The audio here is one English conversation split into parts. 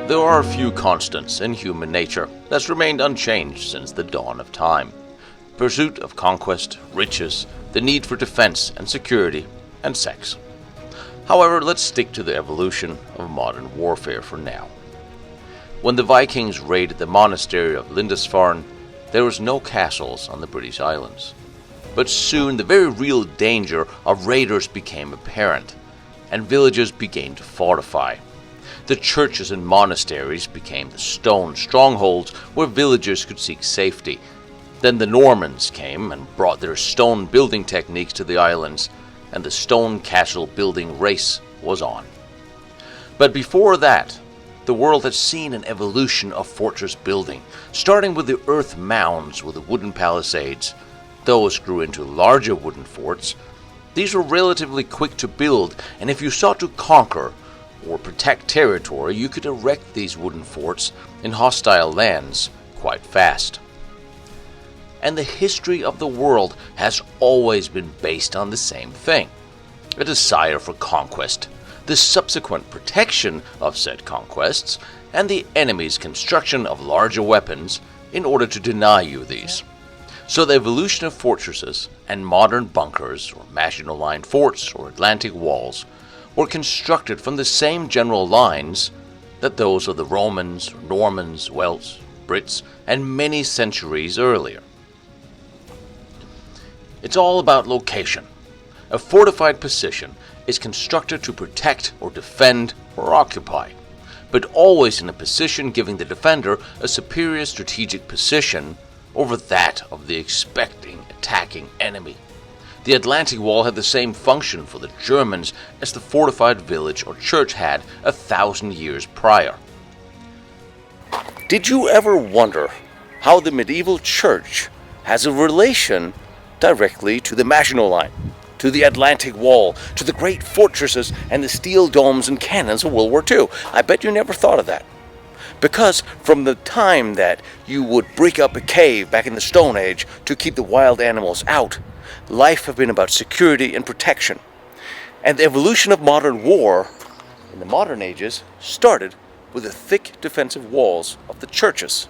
There are a few constants in human nature that's remained unchanged since the dawn of time. Pursuit of conquest, riches, the need for defense and security, and sex. However, let's stick to the evolution of modern warfare for now. When the Vikings raided the monastery of Lindisfarne, there was no castles on the British Islands. But soon the very real danger of raiders became apparent, and villages began to fortify. The churches and monasteries became the stone strongholds where villagers could seek safety. Then the Normans came and brought their stone building techniques to the islands, and the stone castle building race was on. But before that, the world had seen an evolution of fortress building, starting with the earth mounds with the wooden palisades. Those grew into larger wooden forts. These were relatively quick to build, and if you sought to conquer or protect territory, you could erect these wooden forts in hostile lands quite fast. And the history of the world has always been based on the same thing: a desire for conquest, the subsequent protection of said conquests, and the enemy's construction of larger weapons in order to deny you these. So the evolution of fortresses and modern bunkers or Maginot-Line forts or Atlantic walls were constructed from the same general lines that those of the Romans, Normans, Welsh, Brits, and many centuries earlier. It's all about location. A fortified position is constructed to protect or defend or occupy, but always in a position giving the defender a superior strategic position over that of the expecting attacking enemy. The Atlantic Wall had the same function for the Germans as the fortified village or church had 1,000 years prior. Did you ever wonder how the medieval church has a relation directly to the Maginot Line, to the Atlantic Wall, to the great fortresses and the steel domes and cannons of World War II? I bet you never thought of that. Because from the time that you would break up a cave back in the Stone Age to keep the wild animals out, life have been about security and protection. And the evolution of modern war in the modern ages started with the thick defensive walls of the churches.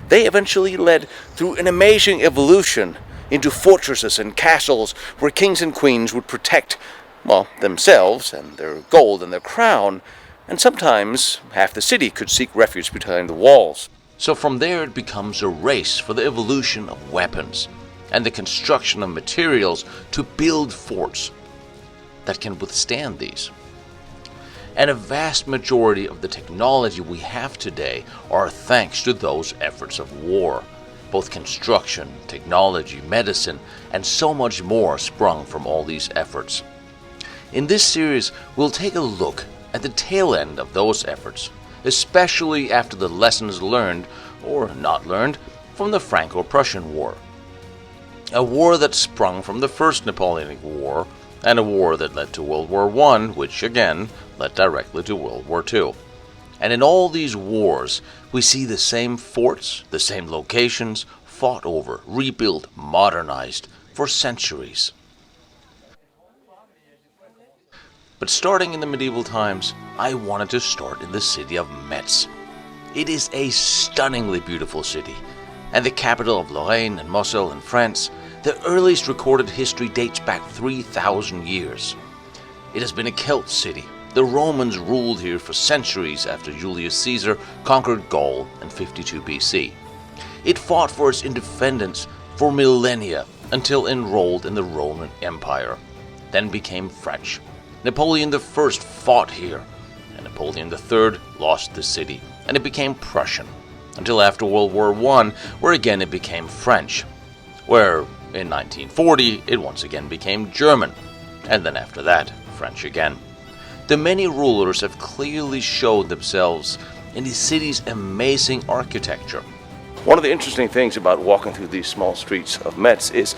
They eventually led through an amazing evolution into fortresses and castles where kings and queens would protect, well, themselves and their gold and their crown, and sometimes half the city could seek refuge behind the walls. So from there it becomes a race for the evolution of weapons and the construction of materials to build forts that can withstand these. And a vast majority of the technology we have today are thanks to those efforts of war. Both construction, technology, medicine, and so much more sprung from all these efforts. In this series, we'll take a look at the tail end of those efforts, especially after the lessons learned, or not learned, from the Franco-Prussian War. A war that sprung from the First Napoleonic War, and a war that led to World War I, which again led directly to World War II. And in all these wars, we see the same forts, the same locations, fought over, rebuilt, modernized for centuries. But starting in the medieval times, I wanted to start in the city of Metz. It is a stunningly beautiful city, and the capital of Lorraine and Moselle in France. The earliest recorded history dates back 3,000 years. It has been a Celt city. The Romans ruled here for centuries after Julius Caesar conquered Gaul in 52 BC. It fought for its independence for millennia until enrolled in the Roman Empire, then became French. Napoleon I fought here, and Napoleon III lost the city, and it became Prussian, until after World War I, where again it became French, where in 1940 it once again became German, and then after that, French again. The many rulers have clearly showed themselves in the city's amazing architecture. One of the interesting things about walking through these small streets of Metz is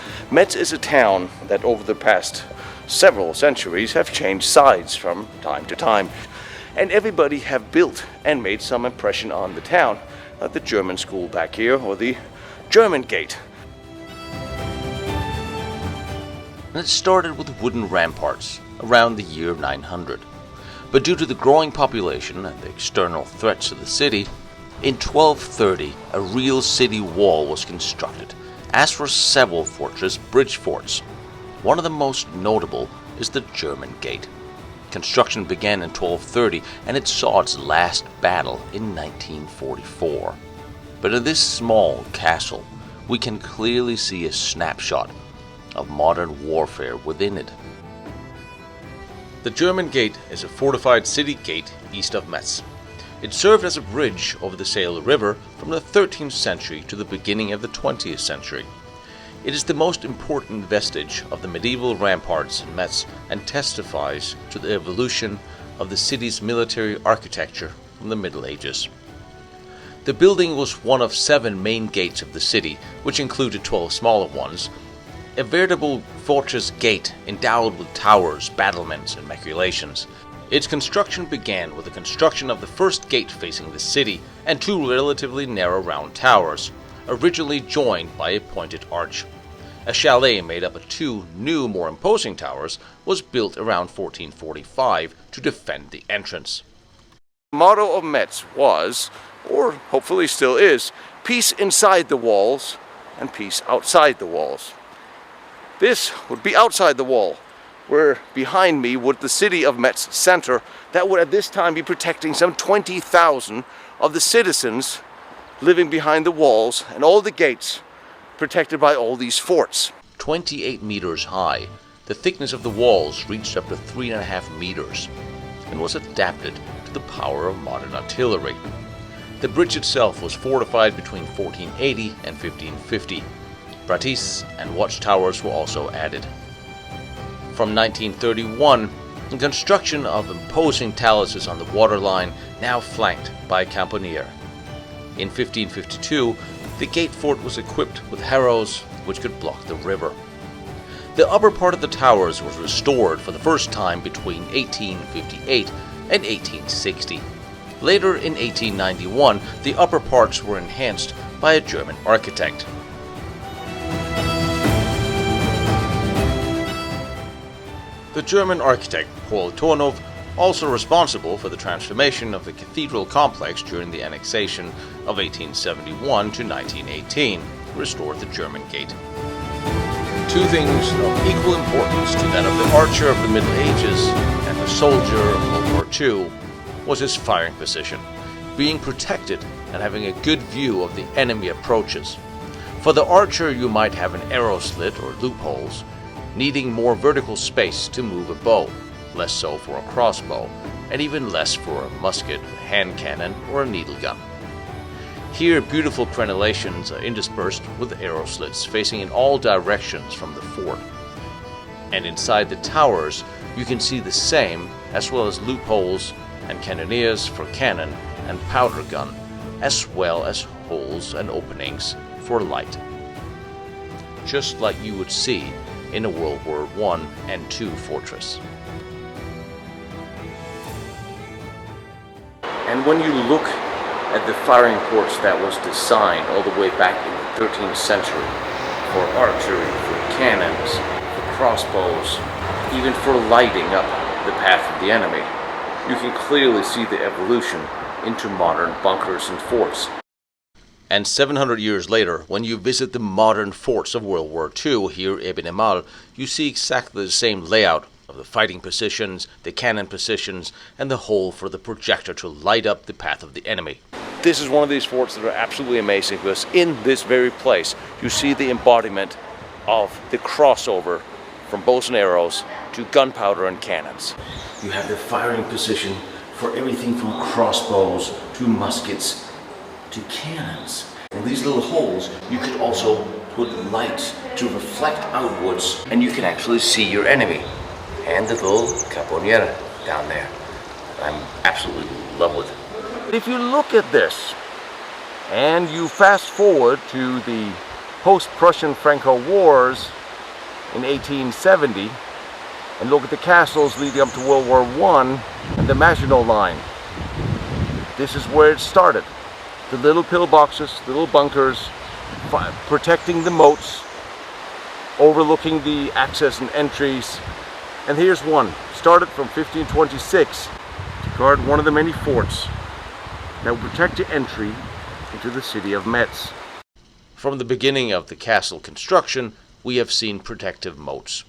a town that over the past several centuries have changed sides from time to time. And everybody have built and made some impression on the town, like the German school back here or the German gate. And it started with wooden ramparts around the year 900. But due to the growing population and the external threats to the city, in 1230 a real city wall was constructed, as were several fortress bridge forts. One of the most notable is the German Gate. Construction began in 1230 and it saw its last battle in 1944. But in this small castle, we can clearly see a snapshot of modern warfare within it. The German Gate is a fortified city gate east of Metz. It served as a bridge over the Saale River from the 13th century to the beginning of the 20th century. It is the most important vestige of the medieval ramparts in Metz and testifies to the evolution of the city's military architecture from the Middle Ages. The building was one of 7 main gates of the city, which included 12 smaller ones, a veritable fortress gate endowed with towers, battlements, and maculations. Its construction began with the construction of the first gate facing the city and 2 relatively narrow round towers, originally joined by a pointed arch. A chalet made up of 2 new, more imposing towers was built around 1445 to defend the entrance. The motto of Metz was, or hopefully still is, peace inside the walls and peace outside the walls. This would be outside the wall, where behind me would the city of Metz center that would at this time be protecting some 20,000 of the citizens living behind the walls and all the gates protected by all these forts. 28 meters high, the thickness of the walls reached up to 3.5 meters and was adapted to the power of modern artillery. The bridge itself was fortified between 1480 and 1550. Bâtisses and watchtowers were also added. From 1931, the construction of imposing taluses on the waterline, now flanked by campanier. In 1552, the gate fort was equipped with harrows which could block the river. The upper part of the towers was restored for the first time between 1858 and 1860. Later in 1891, the upper parts were enhanced by a German architect. The German architect Paul Tornow, also responsible for the transformation of the cathedral complex during the annexation of 1871 to 1918, restored the German Gate. 2 things of equal importance to that of the archer of the Middle Ages and the soldier of World War II was his firing position, being protected and having a good view of the enemy approaches. For the archer, you might have an arrow slit or loopholes, needing more vertical space to move a bow, less so for a crossbow, and even less for a musket, a hand cannon, or a needle gun. Here, beautiful crenellations are interspersed with arrow slits facing in all directions from the fort. And inside the towers, you can see the same, as well as loopholes and cannoneers for cannon and powder gun, as well as holes and openings for light. Just like you would see in a World War I and II fortress. And when you look at the firing ports that was designed all the way back in the 13th century for archery, for cannons, for crossbows, even for lighting up the path of the enemy, you can clearly see the evolution into modern bunkers and forts. And 700 years later, when you visit the modern forts of World War II here in EMAEL, you see exactly the same layout of the fighting positions, the cannon positions, and the hole for the projector to light up the path of the enemy. This is one of these forts that are absolutely amazing because in this very place, you see the embodiment of the crossover from bows and arrows to gunpowder and cannons. You have the firing position for everything from crossbows to muskets to cannons. In these little holes, you could also put lights to reflect outwards, and you can actually see your enemy. And the little campanier down there. I'm absolutely in love with it. If you look at this, and you fast forward to the post-Prussian Franco wars in 1870, and look at the castles leading up to World War I and the Maginot Line. This is where it started. The little pillboxes, the little bunkers, protecting the moats, overlooking the access and entries. And here's one, started from 1526 guard one of the many forts that will protect the entry into the city of Metz. From the beginning of the castle construction, we have seen protective moats.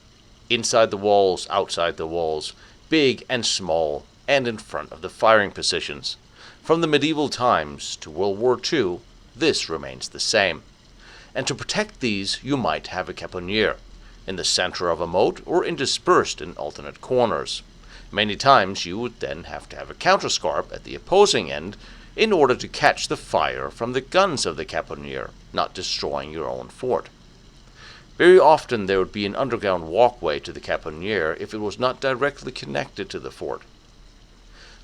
Inside the walls, outside the walls, big and small, and in front of the firing positions. From the medieval times to World War II, this remains the same. And to protect these, you might have a caponier, in the center of a moat or interspersed in alternate corners. Many times you would then have to have a counterscarp at the opposing end in order to catch the fire from the guns of the caponier, not destroying your own fort. Very often there would be an underground walkway to the caponier if it was not directly connected to the fort.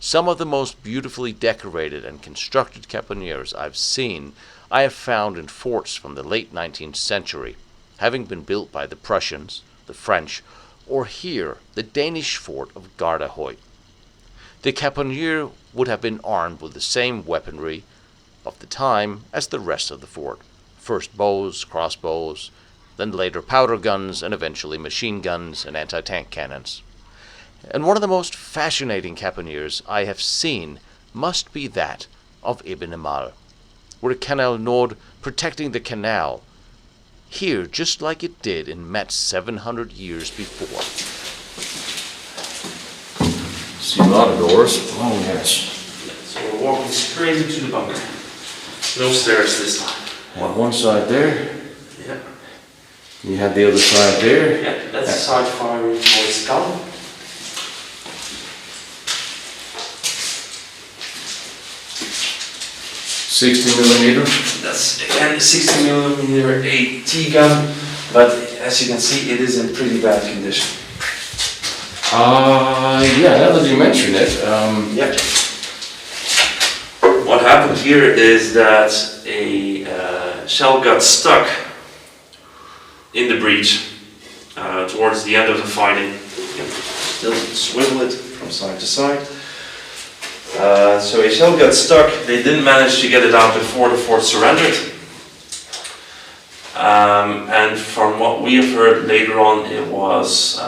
Some of the most beautifully decorated and constructed caponiers I've seen I have found in forts from the late 19th century, having been built by the Prussians, the French, or here the Danish fort of Gardahoy. The caponier would have been armed with the same weaponry of the time as the rest of the fort. First bows, crossbows, then later powder guns, and eventually machine guns and anti-tank cannons. And one of the most fascinating caponiers I have seen must be that of EMAEL, where Canal Nord protecting the canal, here just like it did in Metz 700 years before. See a lot of doors. Oh yes. So we're walking straight into the bunker. No stairs this time. On one side there. Yeah. You had the other side there. Yeah, that's the side firing towards Calm. $60mm. That's again a 60mm AT gun, but as you can see, it is in pretty bad condition. Yeah, now that you mention it, Yeah. What happened here is that a shell got stuck in the breach towards the end of the fighting. You can still swivel it from side to side. So a shell got stuck. They didn't manage to get it out before the fort surrendered. And from what we have heard later on, it was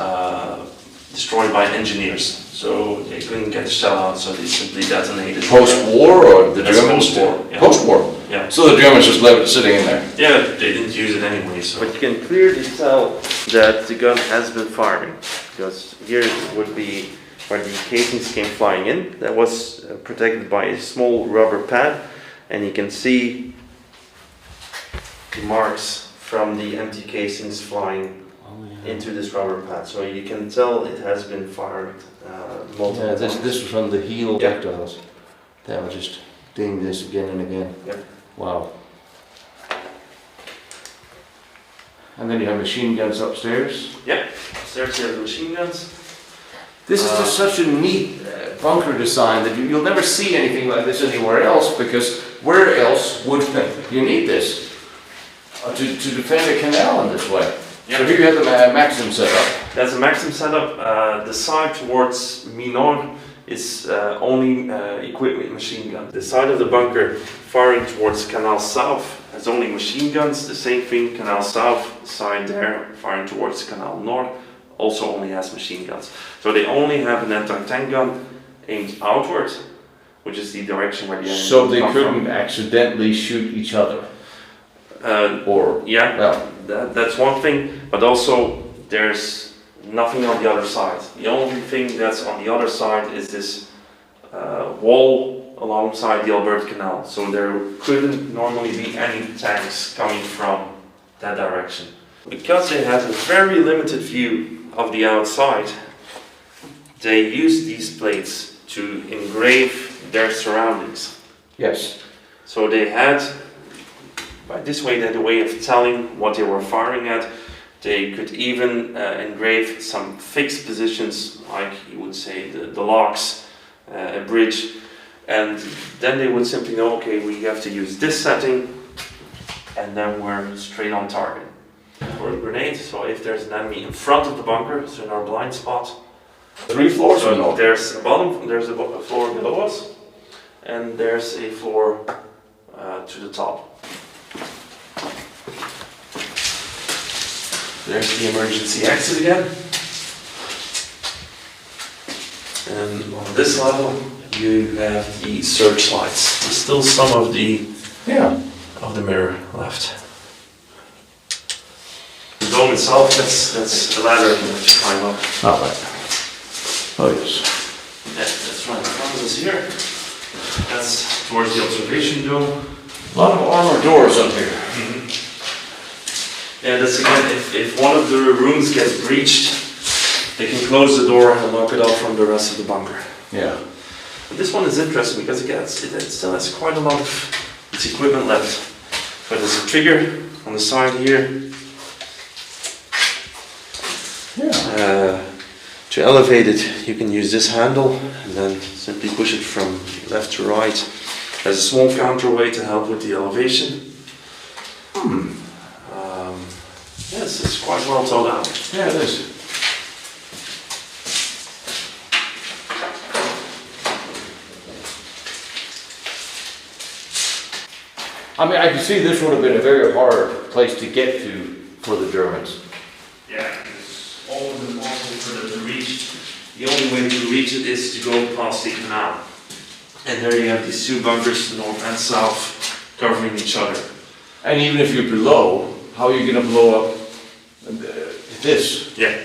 destroyed by engineers. So they couldn't get the shell out, so they simply detonated. post-war or the That's Germans? post-war, yeah. Post-war. Yeah. So the Germans just left it sitting in there. Yeah, they didn't use it anyway. So. But you can clearly tell that the gun has been firing, because here would be where the casings came flying in. That was protected by a small rubber pad, and you can see the marks from the empty casings flying into this rubber pad. So you can tell it has been fired multiple Yeah, times. this was from the heel Yeah. projectiles. They would just ding this again and again. Yeah. Wow. And then you have machine guns upstairs. Yeah, upstairs you have the machine guns. This is just such a neat bunker design that you'll never see anything like this anywhere else, because where else would you need this? To defend a canal in this way. Yeah. So here you have the Maxim setup. That's a Maxim setup. The side towards Minor is only equipped with machine guns. The side of the bunker firing towards Canal South has only machine guns. The same thing, Canal South side there firing towards Canal North also only has machine guns. So they only have an anti-tank gun aimed outwards, which is the direction where the enemy So they come couldn't from. accidentally shoot each other. Yeah, Well, that's one thing, but also there's nothing on the other side. The only thing that's on the other side is this wall alongside the Alberta Canal, so there couldn't normally be any tanks coming from that direction. Because they have a very limited view of the outside, they use these plates to engrave their surroundings. yes. So they had, by this way, they had a way of telling what they were firing at. They could even engrave some fixed positions, like you would say the locks, a bridge, and then they would simply know, okay, we have to use this setting, and then we're straight on target. For a grenade, so if there's an enemy in front of the bunker, so in our blind spot, 3 floors or so no? there's a bottom, there's a floor below us, and there's a floor to the top. There's the emergency exit again. And on this level, you have the searchlights. There's still some of the mirror left. The dome itself, that's a ladder you have to climb up. Oh, right. Oh, yes. Yeah, that's right in front of us here. That's towards the observation dome. A lot of armored doors up here. Yeah, that's again, if one of the rooms gets breached, they can close the door and lock it off from the rest of the bunker. Yeah. But this one is interesting because again, it still has quite a lot of its equipment left. But there's a trigger on the side here. Yeah. To elevate it, you can use this handle and then simply push it from left to right. There's a small counterweight to help with the elevation. Yes, it's quite well thought out. Yeah, it is. I mean, I can see this would have been a very hard place to get to for the Germans. Yeah, it's almost impossible for them to reach. The only way to reach it is to go past the canal. And there you have these two bunkers, north and south, covering each other. And even if you're below, how are you going to blow up this? Yeah.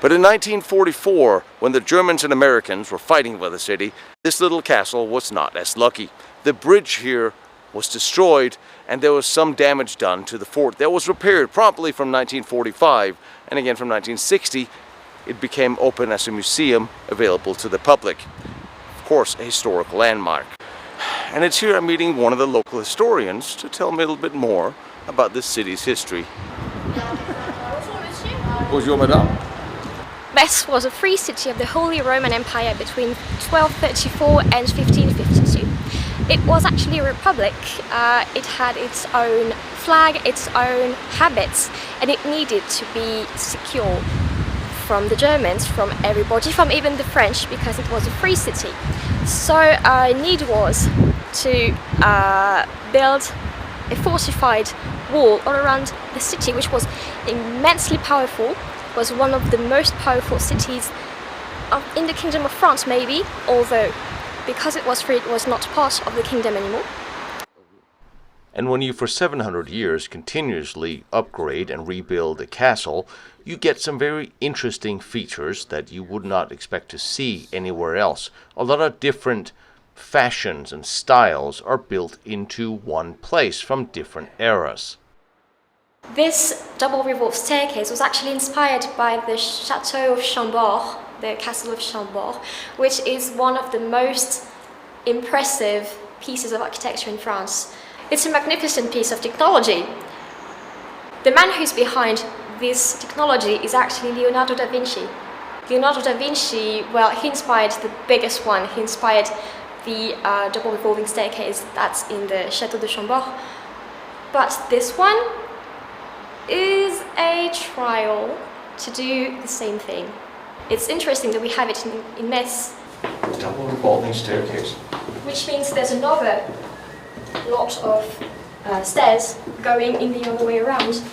But in 1944, when the Germans and Americans were fighting for the city, this little castle was not as lucky. The bridge here was destroyed and there was some damage done to the fort that was repaired promptly from 1945, and again from 1960 it became open as a museum available to the public. Of course, a historic landmark. And it's here I'm meeting one of the local historians to tell me a little bit more about this city's history. Bonjour, madame. Metz was a free city of the Holy Roman Empire between 1234 and 1552. It was actually a republic. It had its own flag, its own habits, and it needed to be secure from the Germans, from everybody, from even the French, because it was a free city. So need was to build a fortified wall all around the city, which was immensely powerful, was one of the most powerful cities in the Kingdom of France, maybe, although because it was free, it was not part of the kingdom anymore. And when you for 700 years continuously upgrade and rebuild a castle, you get some very interesting features that you would not expect to see anywhere else. A lot of different fashions and styles are built into one place from different eras. This double revolved staircase was actually inspired by the Chateau of Chambord, the Castle of Chambord, which is one of the most impressive pieces of architecture in France. It's a magnificent piece of technology. The man who's behind this technology is actually Leonardo da Vinci. Leonardo da Vinci, well, he inspired the biggest one. He inspired the double revolving staircase that's in the Chateau de Chambord. But this one is a trial to do the same thing. It's interesting that we have it in Metz. Double revolving staircase. Which means there's another lot of stairs going in the other way around.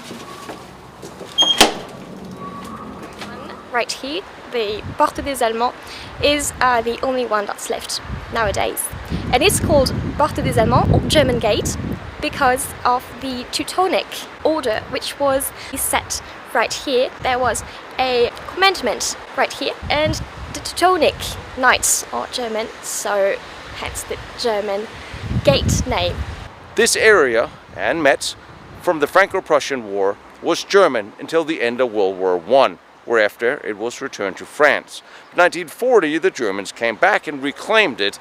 Right here, the Porte des Allemands is the only one that's left nowadays. And it's called Porte des Allemands, or German Gate, because of the Teutonic order, which was set right here. There was a commandment right here, and the Teutonic Knights are German, so hence the German gate name. This area, and Metz, from the Franco-Prussian War, was German until the end of World War I, whereafter it was returned to France. In 1940, the Germans came back and reclaimed it,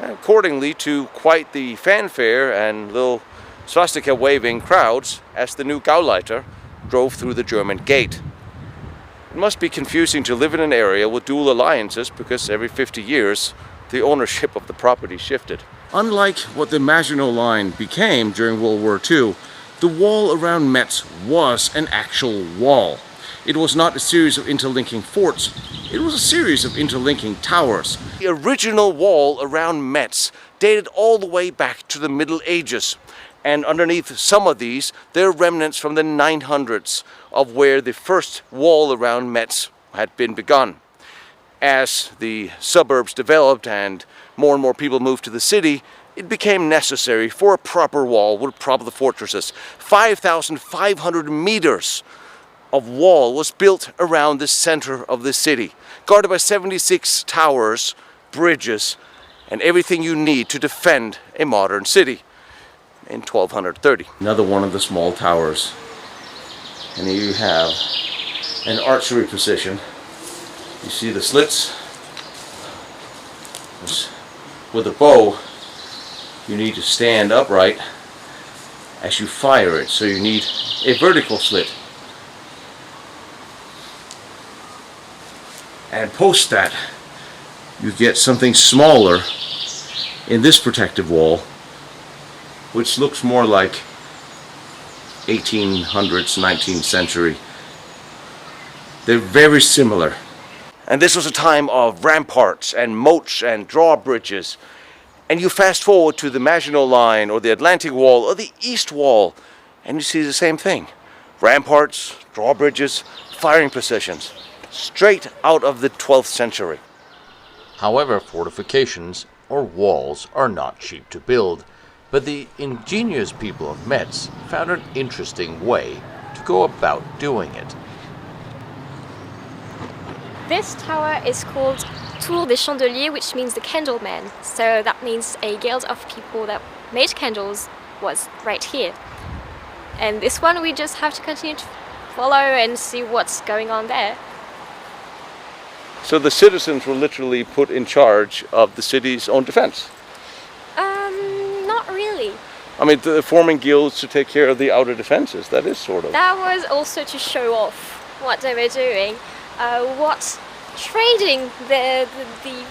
accordingly to quite the fanfare and little swastika-waving crowds as the new Gauleiter drove through the German gate. It must be confusing to live in an area with dual alliances because every 50 years the ownership of the property shifted. Unlike what the Maginot Line became during World War II, the wall around Metz was an actual wall. It was not a series of interlinking forts, it was a series of interlinking towers. The original wall around Metz dated all the way back to the Middle Ages, and underneath some of these there are remnants from the 900s of where the first wall around Metz had been begun. as the suburbs developed and more people moved to the city, it became necessary for a proper wall with proper fortresses. 5,500 meters of wall was built around the center of the city, guarded by 76 towers, bridges, and everything you need to defend a modern city in 1230. Another one of the small towers. And here you have an archery position. You see the slits? With a bow, you need to stand upright as you fire it, so you need a vertical slit. And post that, you get something smaller in this protective wall, which looks more like 1800s, 19th century. They're very similar. And this was a time of ramparts and moats and drawbridges. And you fast forward to the Maginot Line or the Atlantic Wall or the East Wall, and you see the same thing. Ramparts, drawbridges, firing positions, straight out of the 12th century. However, fortifications or walls are not cheap to build, but the ingenious people of Metz found an interesting way to go about doing it. This tower is called Tour des Chandeliers, which means the candlemen. So that means a guild of people that made candles was right here. And this one we just have to continue to follow and see what's going on there. So the citizens were literally put in charge of the city's own defense. Not really. I mean, forming guilds to take care of the outer defenses, that is sort of. That was also to show off what they were doing, what trading the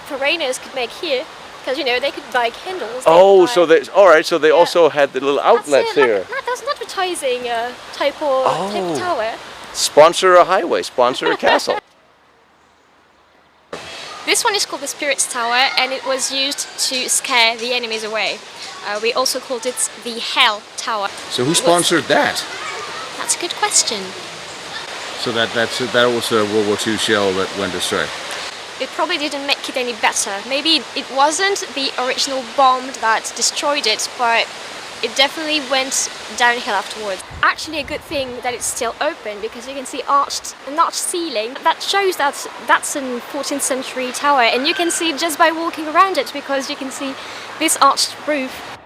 foreigners could make here, because you know they could buy candles. Oh, so they so they also had the little outlets here. That's an advertising type of tower. Sponsor a highway, sponsor a castle. This one is called the Spirits Tower, and it was used to scare the enemies away. We also called it the Hell Tower. So who sponsored that? That's a good question. So that was a World War II shell that went astray. It probably didn't make it any better. Maybe it wasn't the original bomb that destroyed it, but it definitely went downhill afterwards. Actually a good thing that it's still open, because you can see an arched ceiling. That shows that that's a 14th century tower, and you can see just by walking around it, because you can see this arched roof.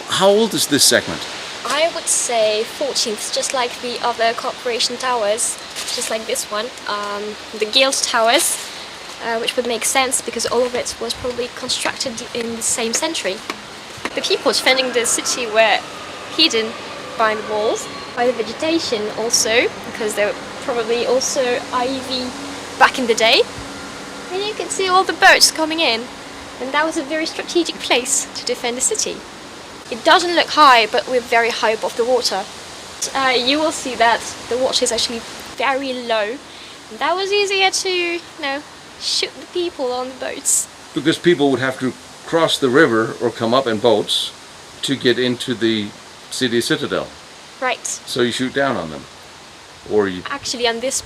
How old is this segment? I would say 14th, just like the other corporation towers, just like this one. The guild towers, which would make sense because all of it was probably constructed in the same century. The people defending the city were hidden by the walls, by the vegetation also, because there were probably also ivy back in the day. And you can see all the boats coming in, and that was a very strategic place to defend the city. It doesn't look high, but we're very high above the water. You will see that the water is actually very low. And that was easier to, shoot the people on the boats. Because people would have to cross the river or come up in boats to get into the city citadel. Right. So you shoot down on them. Or you... Actually, on this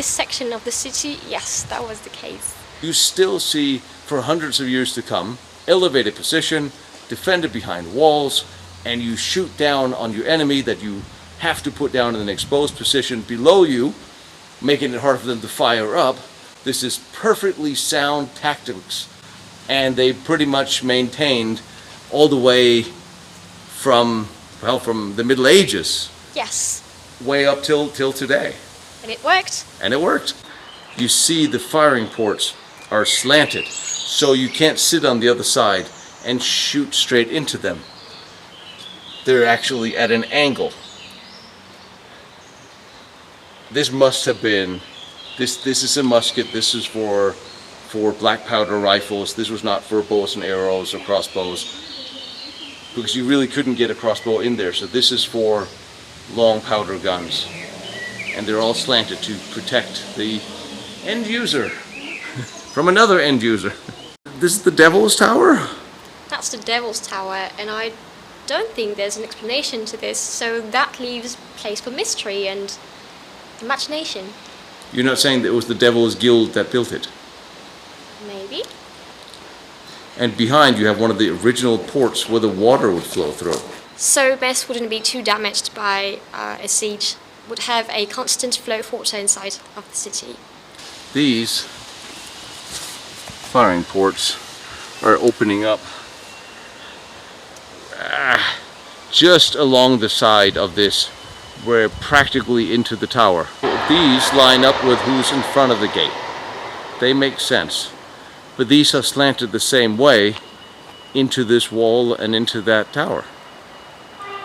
section of the city, yes, that was the case. You still see, for hundreds of years to come, elevated position, defended behind walls, and you shoot down on your enemy that you have to put down in an exposed position below you, making it hard for them to fire up. This is perfectly sound tactics, and they pretty much maintained all the way from the Middle Ages. Yes. Way up till today. And it worked. And it worked. You see the firing ports are slanted, so you can't sit on the other side and shoot straight into them. They're actually at an angle. This must have been, this is a musket, this is for black powder rifles, this was not for bows and arrows or crossbows, because you really couldn't get a crossbow in there, so this is for long powder guns. And they're all slanted to protect the end user from another end user. This is the Devil's Tower? That's the Devil's Tower, and I don't think there's an explanation to this, so that leaves place for mystery and imagination. You're not saying that it was the Devil's Guild that built it? Maybe. And behind you have one of the original ports where the water would flow through. So Metz wouldn't be too damaged by a siege, would have a constant flow of water inside of the city. These firing ports are opening up just along the side of this, where practically into the tower. These line up with who's in front of the gate. They make sense. But these are slanted the same way into this wall and into that tower,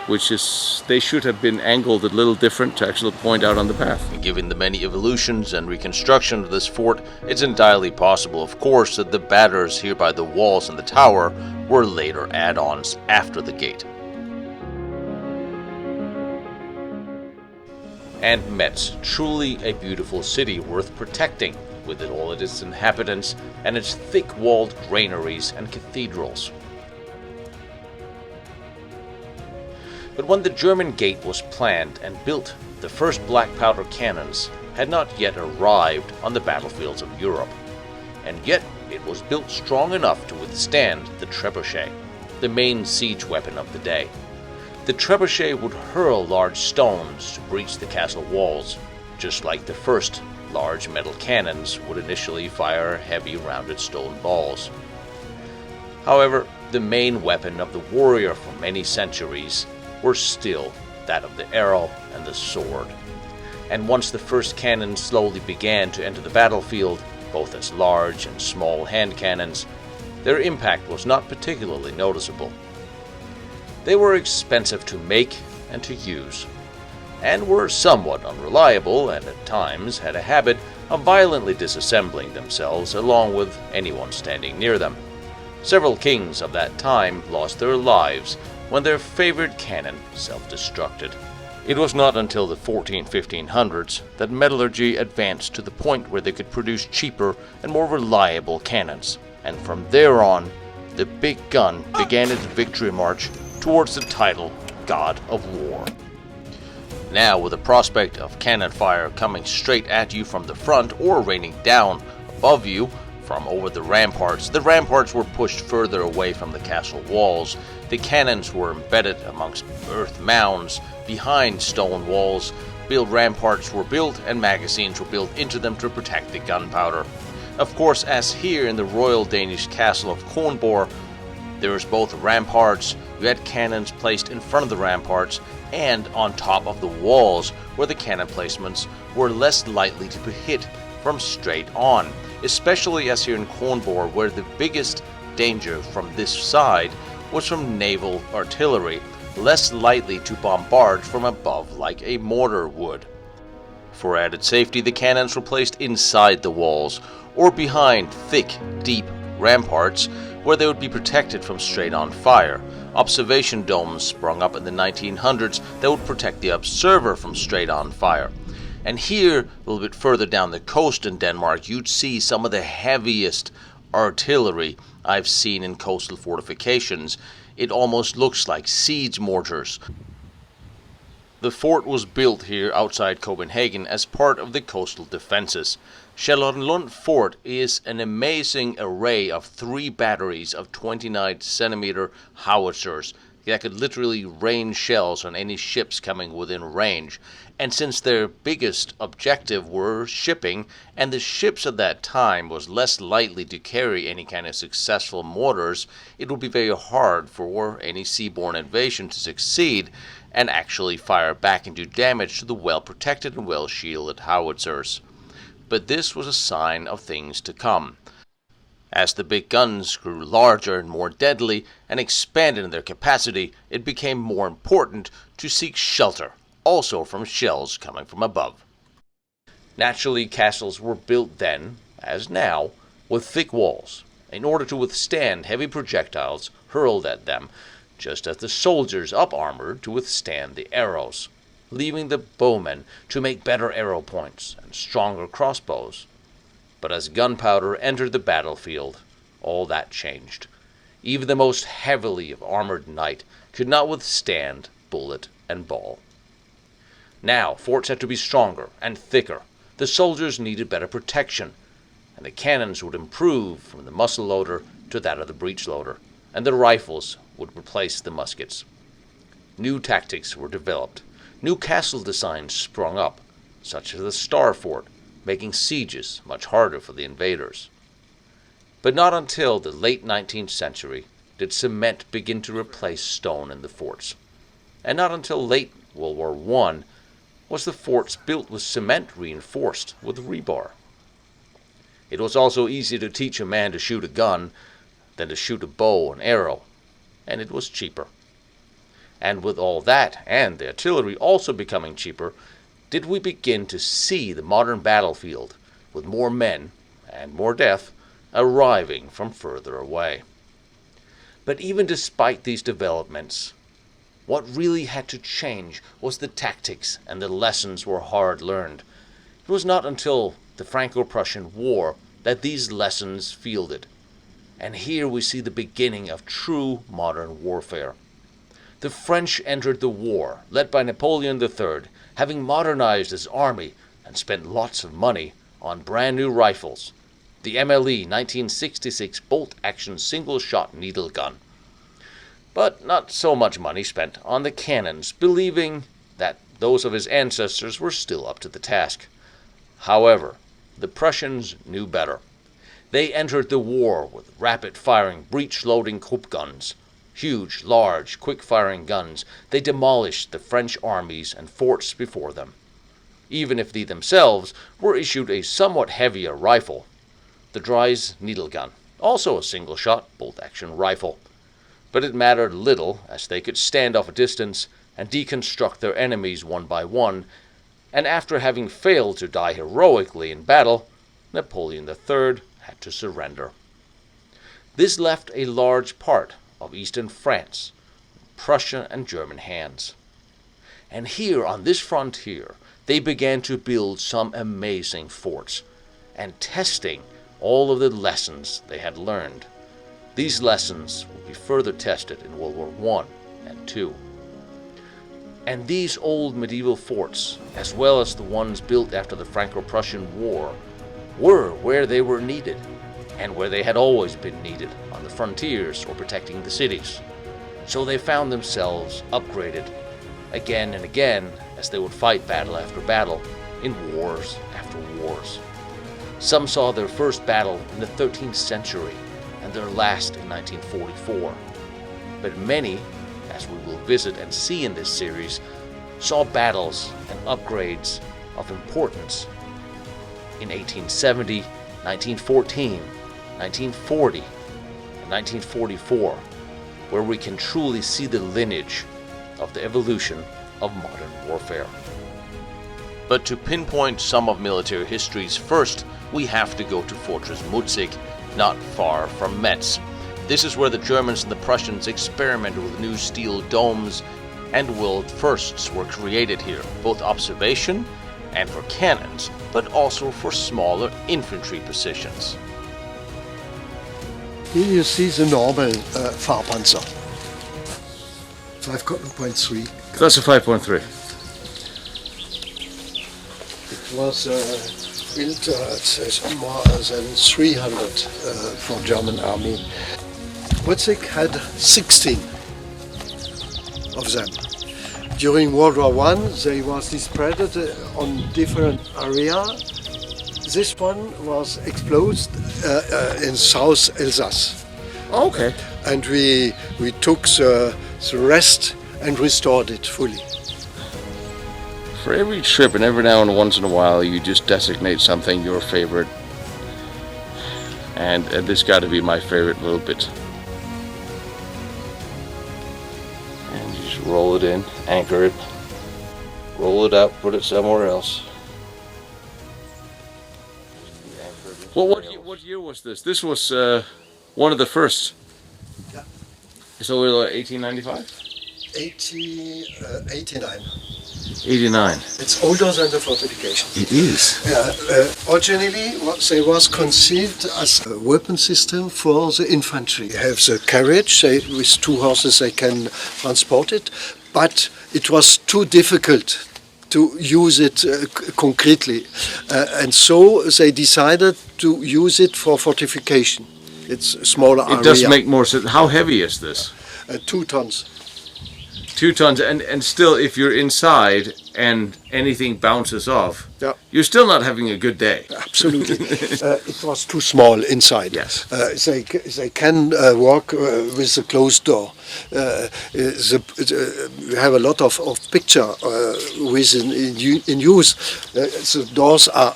which is, they should have been angled a little different to actually point out on the path. Given the many evolutions and reconstruction of this fort, it's entirely possible, of course, that the batters here by the walls and the tower were later add-ons after the gate. And Metz, truly a beautiful city worth protecting, with all its inhabitants and its thick-walled granaries and cathedrals. But when the German gate was planned and built, the first black powder cannons had not yet arrived on the battlefields of Europe. And yet it was built strong enough to withstand the trebuchet, the main siege weapon of the day. The trebuchet would hurl large stones to breach the castle walls, just like the first large metal cannons would initially fire heavy rounded stone balls. However, the main weapon of the warrior for many centuries were still that of the arrow and the sword. And once the first cannons slowly began to enter the battlefield, both as large and small hand cannons, their impact was not particularly noticeable. They were expensive to make and to use, and were somewhat unreliable, and at times had a habit of violently disassembling themselves along with anyone standing near them. Several kings of that time lost their lives when their favorite cannon self-destructed. It was not until the 1400s that metallurgy advanced to the point where they could produce cheaper and more reliable cannons, and from there on, the big gun began its victory march towards the title God of War. Now, with the prospect of cannon fire coming straight at you from the front or raining down above you from over the ramparts were pushed further away from the castle walls. The cannons were embedded amongst earth mounds behind stone walls. Built ramparts were built and magazines were built into them to protect the gunpowder. Of course, as here in the royal Danish castle of KRONBORG, there was both ramparts, you had cannons placed in front of the ramparts, and on top of the walls where the cannon placements were less likely to be hit from straight on, especially as here in KRONBORG, where the biggest danger from this side was from naval artillery, less likely to bombard from above like a mortar would. For added safety, the cannons were placed inside the walls or behind thick, deep ramparts where they would be protected from straight-on fire. Observation domes sprung up in the 1900s that would protect the observer from straight-on fire. And here, a little bit further down the coast in Denmark, you'd see some of the heaviest artillery I've seen in coastal fortifications. It almost looks like siege mortars. The fort was built here outside Copenhagen as part of the coastal defenses. Charlottenlund Fort is an amazing array of 3 batteries of 29-centimeter howitzers that could literally rain shells on any ships coming within range. And since their biggest objective were shipping, and the ships at that time was less likely to carry any kind of successful mortars, it would be very hard for any seaborne invasion to succeed and actually fire back and do damage to the well-protected and well-shielded howitzers. But this was a sign of things to come. As the big guns grew larger and more deadly and expanded in their capacity, it became more important to seek shelter, also from shells coming from above. Naturally, castles were built then, as now, with thick walls, in order to withstand heavy projectiles hurled at them, just as the soldiers up-armored to withstand the arrows, leaving the bowmen to make better arrow points and stronger crossbows. But as gunpowder entered the battlefield, all that changed. Even the most heavily armored knight could not withstand bullet and ball. Now, forts had to be stronger and thicker. The the soldiers needed better protection, and the cannons would improve from the muzzle loader to that of the breech loader, and the rifles would replace the muskets. New tactics were developed. New castle designs sprung up, such as the Star Fort, making sieges much harder for the invaders. But not until the late 19th century did cement begin to replace stone in the forts. And not until late World War I was the forts built with cement reinforced with rebar. It was also easier to teach a man to shoot a gun than to shoot a bow and arrow, and it was cheaper. And with all that, and the artillery also becoming cheaper, did we begin to see the modern battlefield with more men and more death arriving from further away. But even despite these developments, what really had to change was the tactics, and the lessons were hard learned. It was not until the Franco-Prussian War that these lessons fielded. And here we see the beginning of true modern warfare. The French entered the war, led by Napoleon III, having modernized his army and spent lots of money on brand new rifles, the EMAEL 1966 bolt-action single-shot needle gun. But not so much money spent on the cannons, believing that those of his ancestors were still up to the task. However, the Prussians knew better. They entered the war with rapid-firing breech-loading Krupp guns. Huge, large, quick-firing guns. They demolished the French armies and forts before them. Even if they themselves were issued a somewhat heavier rifle, the Dries needle gun, also a single-shot bolt-action rifle. But it mattered little, as they could stand off a distance and deconstruct their enemies one by one, and after having failed to die heroically in battle, Napoleon III had to surrender. This left a large part of eastern France in Prussian and German hands. And here on this frontier, they began to build some amazing forts, and testing all of the lessons they had learned. These lessons would be further tested in World War I and II. And these old medieval forts, as well as the ones built after the Franco-Prussian War, were where they were needed, and where they had always been needed, on the frontiers or protecting the cities. So they found themselves upgraded again and again as they would fight battle after battle in wars after wars. Some saw their first battle in the 13th century and their last in 1944. But many, as we will visit and see in this series, saw battles and upgrades of importance in 1870, 1914, 1940, and 1944, where we can truly see the lineage of the evolution of modern warfare. But to pinpoint some of military history's first, we have to go to Fortress MUTZIG, not far from Metz. This is where the Germans and the Prussians experimented with new steel domes, and world firsts were created here, both observation and for cannons, but also for smaller infantry positions. Here you see the normal Fahrpanzer. 5.3. That's a 5.3. It was built more than 300 for German army. MUTZIG had 16 of them. During World War I, they was dispersed on different areas. This one was exploded in South Alsace. Okay. And we took the rest and restored it fully. For every trip and every now and once in a while, you just designate something your favorite. And this got to be my favorite little bit. And you just roll it in, anchor it, roll it up, put it somewhere else. Well, what year was this? This was one of the first. Yeah. So we're like 1895? 89. 89. It's older than the fortification. It is. Originally, they was conceived as a weapon system for the infantry. They have the carriage, with 2 horses they can transport it, but it was too difficult to use it concretely. And so they decided to use it for fortification. It's a smaller area. It does make more sense. How heavy is this? 2 tons. 2 tons, and still, if you're inside and anything bounces off, Yeah. you're still not having a good day. Absolutely. It was too small inside. Yes. They can walk with a closed door. We have a lot of picture with in use. The doors are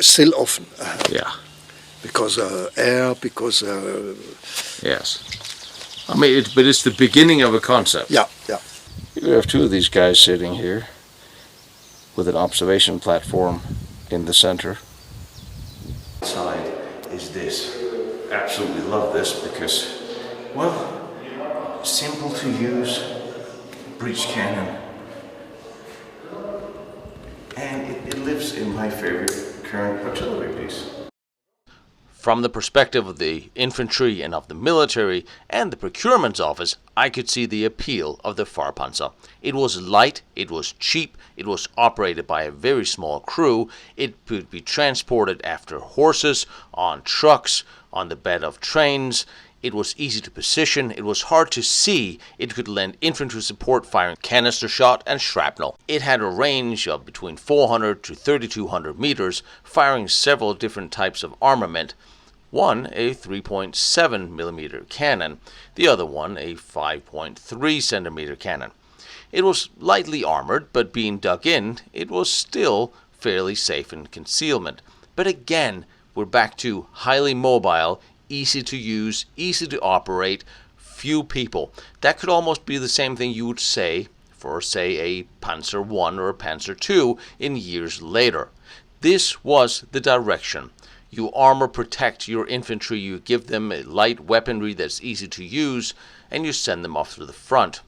still open. Yeah. Because air, because... Yes. I mean, but it's the beginning of a concept. yeah, yeah. You have 2 of these guys sitting here with an observation platform in the center. Side is this. Absolutely love this because, well, simple to use breech cannon, and it lives in my favorite current artillery piece. From the perspective of the infantry and of the military and the procurement office, I could see the appeal of the Fahrpanzer. It was light, it was cheap, it was operated by a very small crew, it could be transported after horses, on trucks, on the bed of trains. It was easy to position, it was hard to see, it could lend infantry support firing canister shot and shrapnel. It had a range of between 400 to 3200 meters, firing several different types of armament. One a 3.7 millimeter cannon, the other one a 5.3 centimeter cannon. It was lightly armored, but being dug in, it was still fairly safe in concealment. But again, we're back to highly mobile, easy to use, easy to operate, few people. That could almost be the same thing you would say for, say, a Panzer I or a Panzer II in years later. This was the direction. You armor protect your infantry, you give them a light weaponry that's easy to use, and you send them off to the front.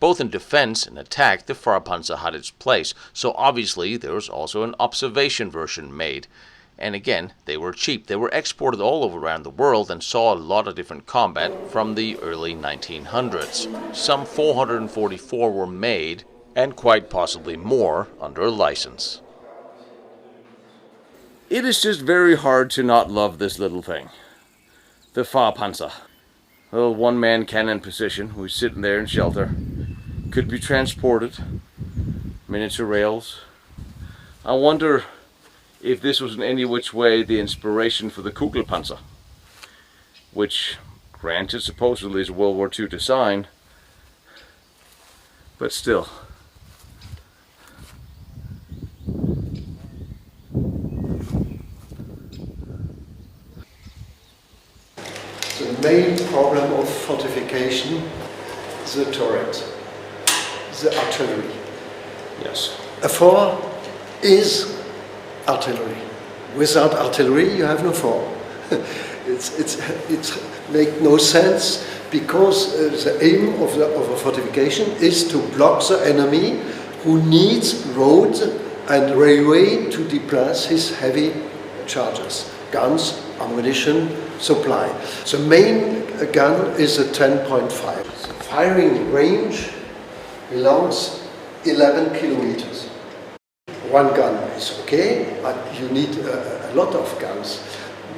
Both in defense and attack, the Fahrpanzer had its place, so obviously there was also an observation version made. And again, they were cheap. They were exported all over around the world and saw a lot of different combat from the early 1900s. Some 444 were made, and quite possibly more under a license. It is just very hard to not love this little thing. The Fahrpanzer. A little one-man cannon position who's sitting there in shelter. Could be transported. Miniature rails. I wonder if this was in any which way the inspiration for the Kugelpanzer, which, granted, supposedly is a World War II design, but still. The main problem of fortification is the turret, the artillery. Yes. A 4 is artillery. Without artillery, you have no 4. It makes no sense because the aim of a fortification is to block the enemy who needs roads and railway to deploy his heavy charges, guns, ammunition, supply. The main gun is a 10.5. The firing range belongs 11 kilometers. One gun is okay, but you need a lot of guns.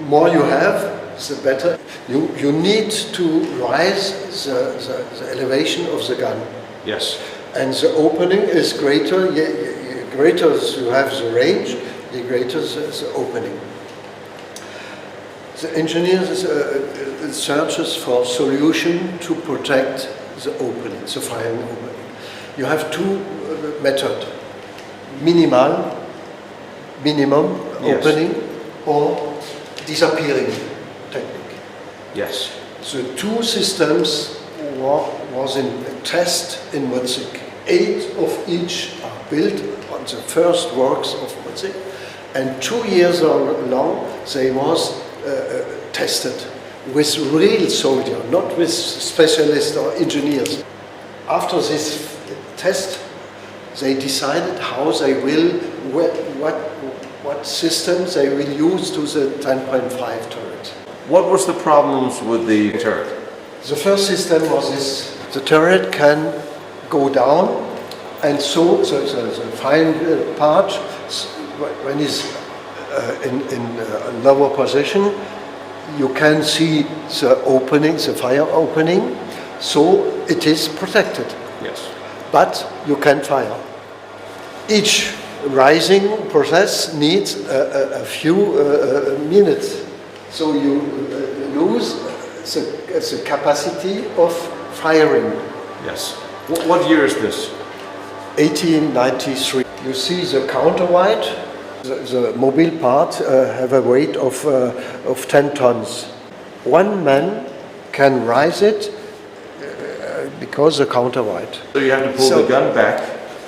More you have, the better. You need to rise the elevation of the gun. Yes. And the opening is greater. The greater you have the range, the greater the opening. The engineer searches for solution to protect the opening, the firing opening. You have 2 methods. Minimum Yes. opening or disappearing technique. Yes. The 2 systems was in test in MUTZIG. 8 of each are built on the first works of MUTZIG, and 2 years long they was tested with real soldiers, not with specialists or engineers. After this test, they decided how they will, what systems they will use to the 10.5 turret. What was the problems with the turret? The first system was this. The turret can go down And so the fine part, when it's in a lower position, you can see the opening, the fire opening, so it is protected. Yes. But you can fire. Each rising process needs a few minutes, so you lose the capacity of firing. Yes. What year is this? 1893. You see the counterweight. The mobile part have a weight of 10 tons. One man can rise it because the counterweight. So you have to pull the gun back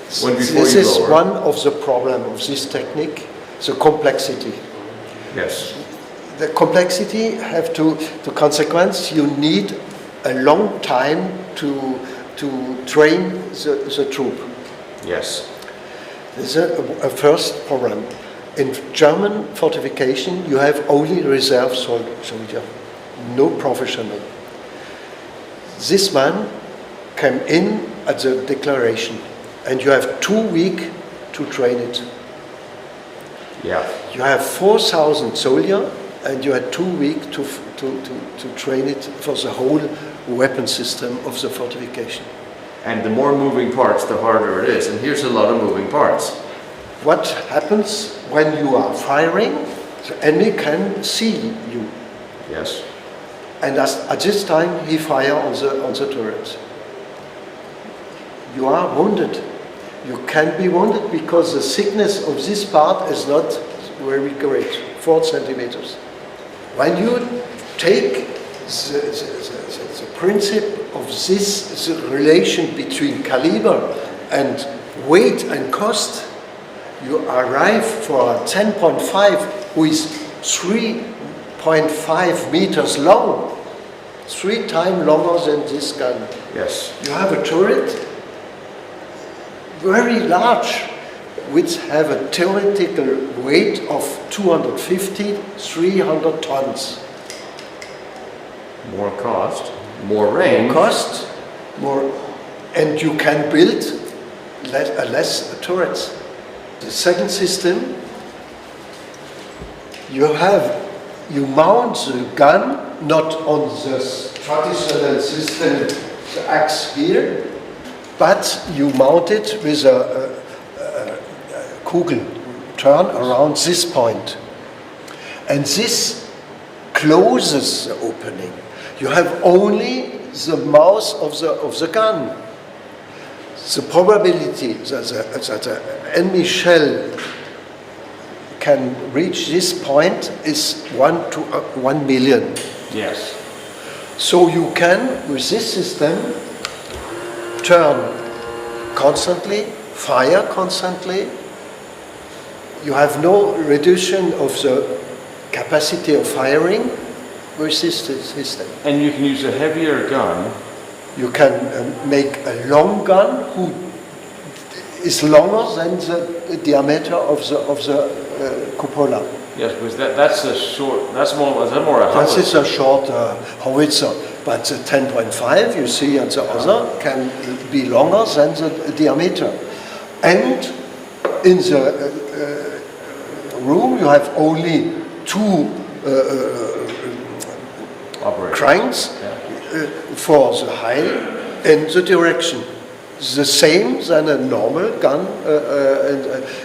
before this you is lower. one of the problems of this technique, the complexity. Yes. The complexity have to consequence you need a long time to train the troop. Yes. This is a first problem. In German fortification, you have only reserve soldier, no professional. This man came in at the declaration, and you have 2 weeks to train it. Yeah. You have 4,000 soldiers, and you had 2 weeks to train it for the whole weapon system of the fortification. And the more moving parts, the harder it is. And here's a lot of moving parts. What happens when you are firing? The enemy can see you, Yes. and at this time he fire on the turret. You are wounded. You can be wounded because the thickness of this part is not very great, 4 centimeters. When you take the principle of this, the relation between caliber and weight and cost, you arrive for a 10.5 who is 3.5 meters long, 3 times longer than this gun. Yes. You have a turret very large, which have a theoretical weight of 250, 300 tons. More cost, more range. Cost, more, and you can build less turrets. The second system, you mount the gun not on the traditional system, the axe here, but you mount it with a Kugel, turn around this point. And this closes the opening. You have only the mouth of the gun. The probability that the enemy shell can reach this point is 1 to 1 million. Yes. So you can, with this system, turn constantly, fire constantly. You have no reduction of the capacity of firing with this system. And you can use a heavier gun. You can make a long gun who is longer than the diameter of the cupola. Yes, because that's a short. That's more a howitzer. This is a short howitzer, but the 10.5 you see on the other can be longer than the diameter. And in the room you have only 2 cranks for the height and the direction. The same than a normal gun,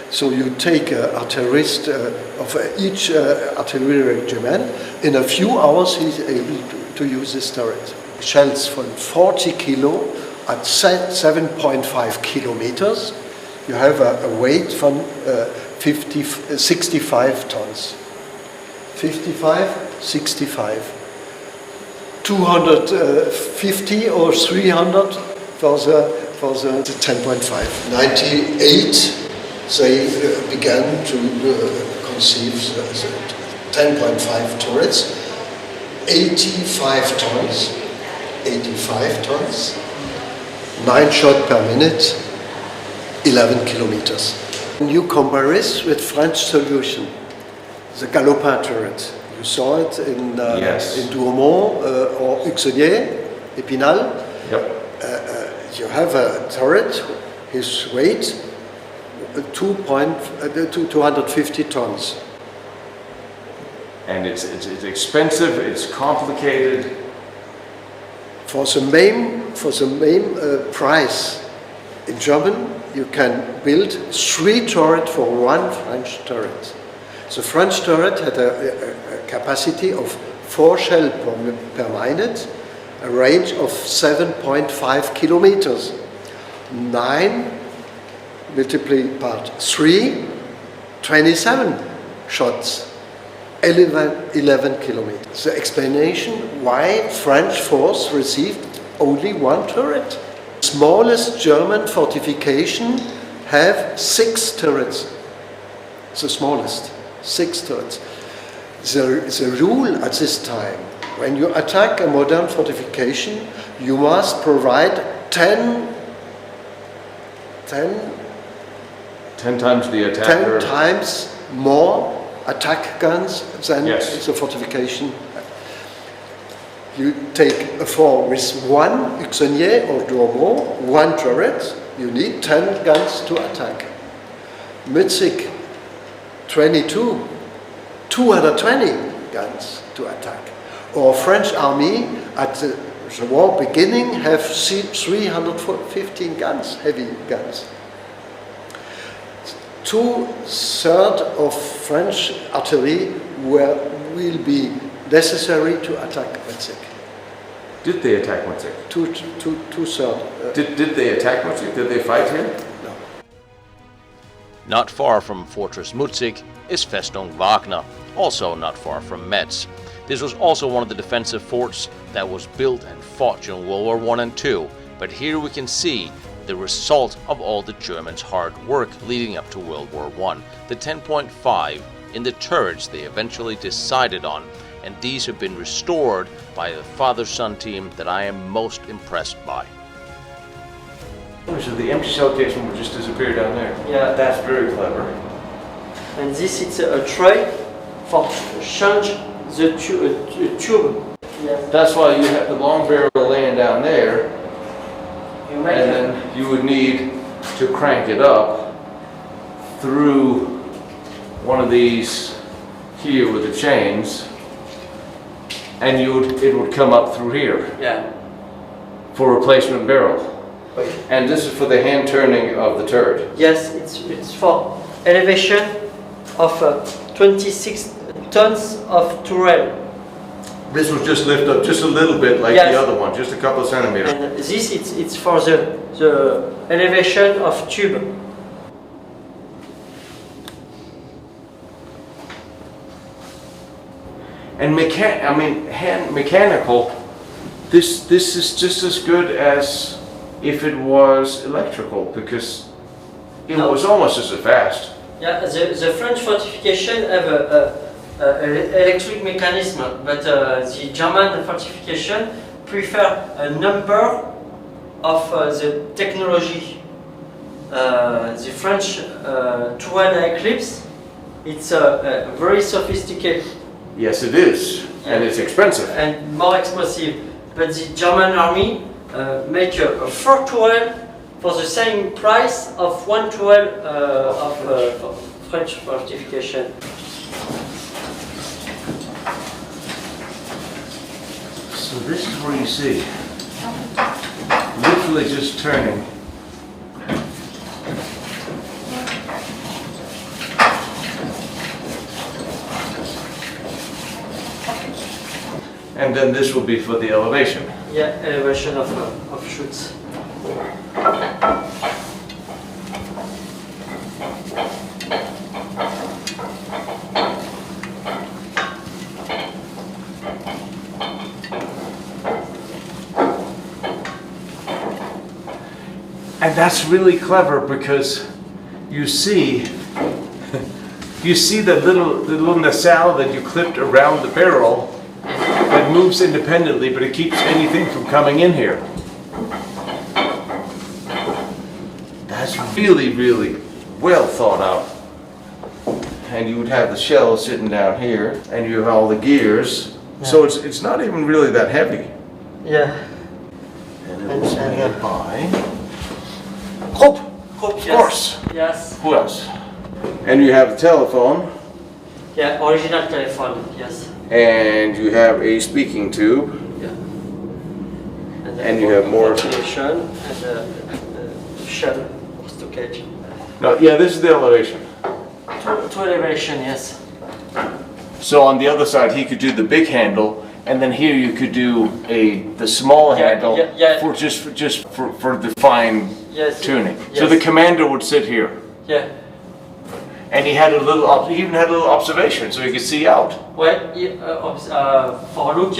so you take an artillerist of each artillery regiment. In a few hours he's able to use this turret. Shells from 40 kilo at 7.5 kilometers. You have a weight from 65 tons. 55, 65. 250 or 300 for the 10.5. 98 they began to conceive the 10.5 turrets. 85 tons, 9 shots per minute, 11 kilometers. You compare this with French solution, the Galopin turret. You saw it in Douaumont or Uxonier, Épinal. Yep. You have a turret his weight 250 tons. And it's expensive, it's complicated. For the main price in German, you can build 3 turrets for 1 French turret. The French turret had a capacity of 4 shells per minute, a range of 7.5 kilometers. 9 multiplied by 3, 27 shots, 11 kilometers. The explanation why French force received only 1 turret. Smallest German fortification have 6 turrets. The smallest, 6 turrets. The rule at this time, when you attack a modern fortification, you must provide 10 times the attacker. 10 times more attack guns than Yes. the fortification. You take a fort with 1 Uxonier or Dormo, 1 turret, you need 10 guns to attack. MUTZIG 22, 220 guns to attack. Or French army at the war beginning have 315 guns, heavy guns. 2/3 of French artillery will be necessary to attack MUTZIG. Did they attack MUTZIG? Two-thirds. Did they attack MUTZIG? Did they fight here? No. Not far from Fortress MUTZIG is Festung Wagner, also not far from Metz. This was also one of the defensive forts that was built and fought during World War I and II, but here we can see the result of all the Germans' hard work leading up to World War I. The 10.5 in the turrets they eventually decided on, and these have been restored by the father-son team that I am most impressed by. So the empty shell casing will just disappear down there. Yeah. That's very clever. And this is a tray for change the tube. Yes. That's why you have the long barrel laying down there, You make and then you would need to crank it up through one of these here with the chains, and it would come up through here for replacement barrel. And this is for the hand turning of the turret. Yes, it's for elevation of 26 tons of turret. This will just lift up just a little bit like Yes. the other one, just a couple of centimeters. And this it's for the elevation of tube. And hand mechanical, this is just as good as if it was electrical, because it was almost as fast. Yeah, the French fortification have a electric mechanism, but the German fortification prefer a number of the technology. The French turret eclipse, it's very sophisticated. Yes, it is, and it's expensive. And more explosive. But the German army make a 4 turret for the same price of 1 turret of French fortification. So this is where you see, literally just turning. And then this will be for the elevation. Yeah, elevation of shoots. And that's really clever, because you see the little nacelle that you clipped around the barrel that moves independently, but it keeps anything from coming in here. That's really, really well thought out. And you would have the shell sitting down here, and you have all the gears. Yeah. So it's not even really that heavy. Yeah. And it will swing it by. Hop! Of course. Yes. Who else? And you have a telephone, Yeah, original telephone, yes. and you have a speaking tube, Yeah. And you have more- ventilation and a shell or stockage. no, yeah, this is the elevation. Two elevation, yes. So on the other side, he could do the big handle, and then here you could do the small Yeah, handle yeah. for for the fine Yes. tuning. Yes. So the commander would sit here, Yeah. and he had a little. He even had a little observation, so he could see out. Well, for look,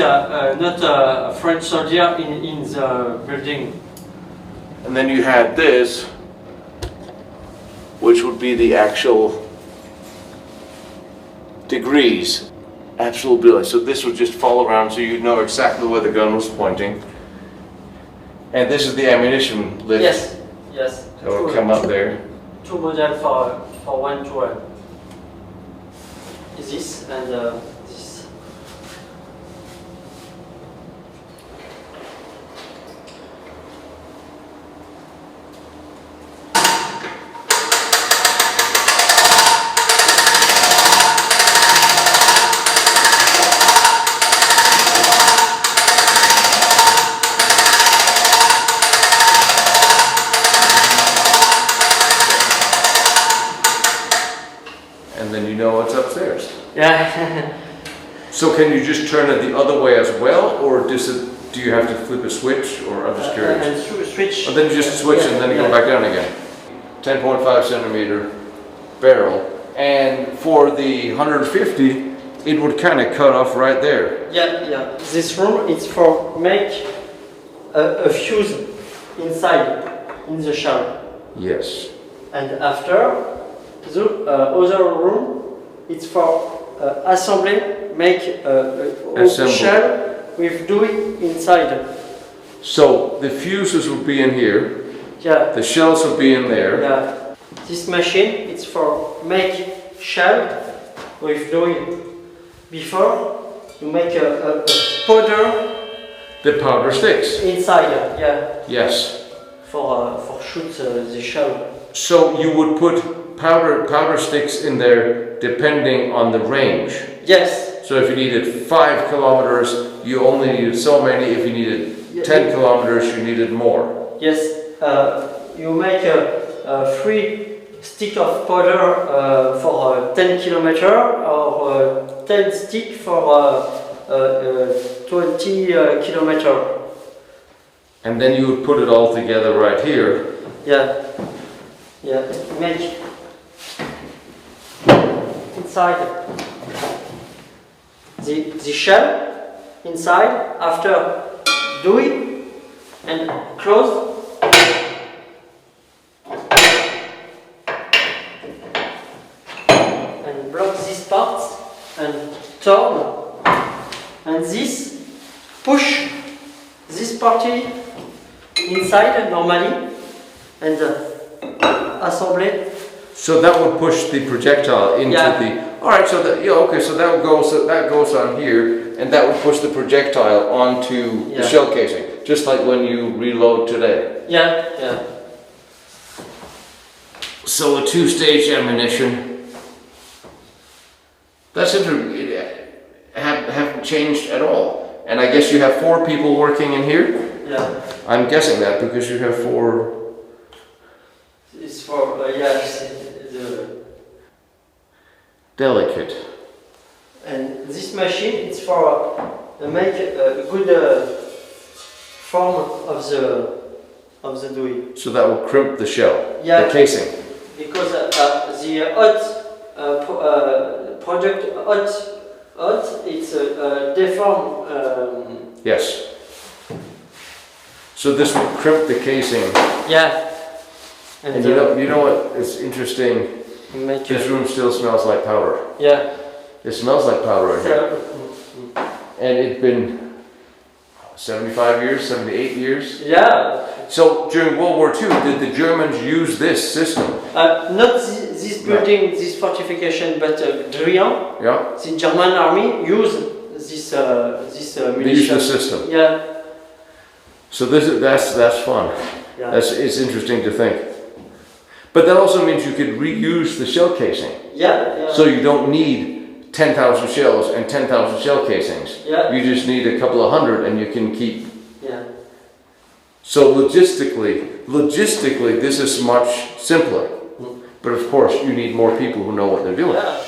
not a French soldier in the building. And then you had this, which would be the actual degrees, absolute billing. So this would just fall around, so you'd know exactly where the gun was pointing. And this is the ammunition lift. Yes. Yes. So it'll come up there. Two model for 112. This and this. And then you know what's upstairs. Yeah. So can you just turn it the other way as well, or do you have to flip a switch, or I'm just curious? And switch. Or then you just switch and then you go back down again. 10.5 centimeter barrel, and for the 150, it would kind of cut off right there. Yeah, yeah. This room is for make a fuse inside in the shell, Yes. and after the other room it's for assembly, make a Assemble. shell with dewey inside. So the fuses would be in here, Yeah, the shells would be in there. yeah. This machine it's for make shell with dewey. Before you make a powder The powder sticks. inside. Yeah, Yes. for shoot the shell. So you would put powder sticks in there depending on the range. Yes. So if you needed 5 kilometers, you only needed so many. If you needed 10 kilometers, you needed more. Yes, you make a 3 stick of powder for 10 kilometer or 10 stick for 20 kilometer. And then you would put it all together right here. Yeah, yeah, make inside the shell inside after do it and close. And block this part and turn, and this push this party inside normally and assemble. So that would push the projectile into Yeah. the. All right. So that okay. So that would go. So that goes on here, and that would push the projectile onto the Yeah. shell casing, just like when you reload today. Yeah, yeah. So a 2-stage ammunition. That's interesting. Haven't changed at all. And I guess you have 4 people working in here. Yeah. I'm guessing that because you have 4. It's for the Delicate. and this machine it's for make a good form of the dough. So that will crimp the shell, Yeah. the casing. Because the hot product hot it's deform. Yes. So this will crimp the casing. Yeah. And you know what is interesting? make This room still smells like powder. yeah. It smells like powder in here. And it's been 75 years, 78 years. Yeah. So during World War II, did the Germans use this system? Not this building, this fortification, but Drian, Yeah? the German army used this They used the munition. system. Yeah. So that's fun. Yeah. It's interesting to think. But that also means you could reuse the shell casing. Yeah. So you don't need 10,000 shells and 10,000 shell casings. Yeah. You just need a couple of hundred and you can keep. Yeah. So logistically, this is much simpler. But of course, you need more people who know what they're doing. Yeah.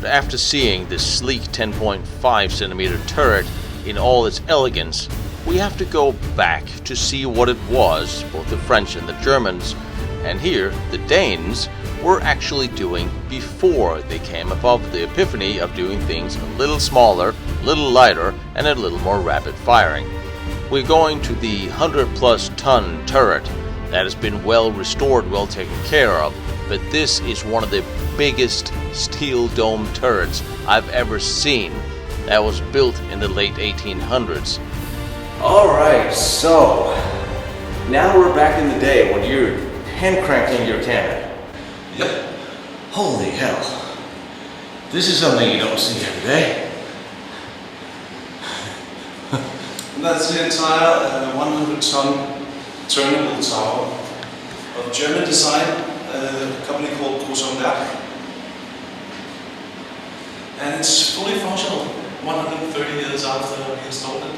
After seeing this sleek 10.5 centimeter turret in all its elegance, we have to go back to see what it was both the French and the Germans, and here the Danes, were actually doing before they came above the epiphany of doing things a little smaller, a little lighter, and a little more rapid firing. We're going to the 100+ ton turret that has been well restored, well taken care of, but this is one of the biggest steel dome turrets I've ever seen that was built in the late 1800s. Alright, so now we're back in the day when you're hand cranking your cannon. Yep. Holy hell. This is something you don't see every day. And that's the entire 100-ton turnable tower of German design, a company called Prussian. And it's fully functional 130 years after we installed it.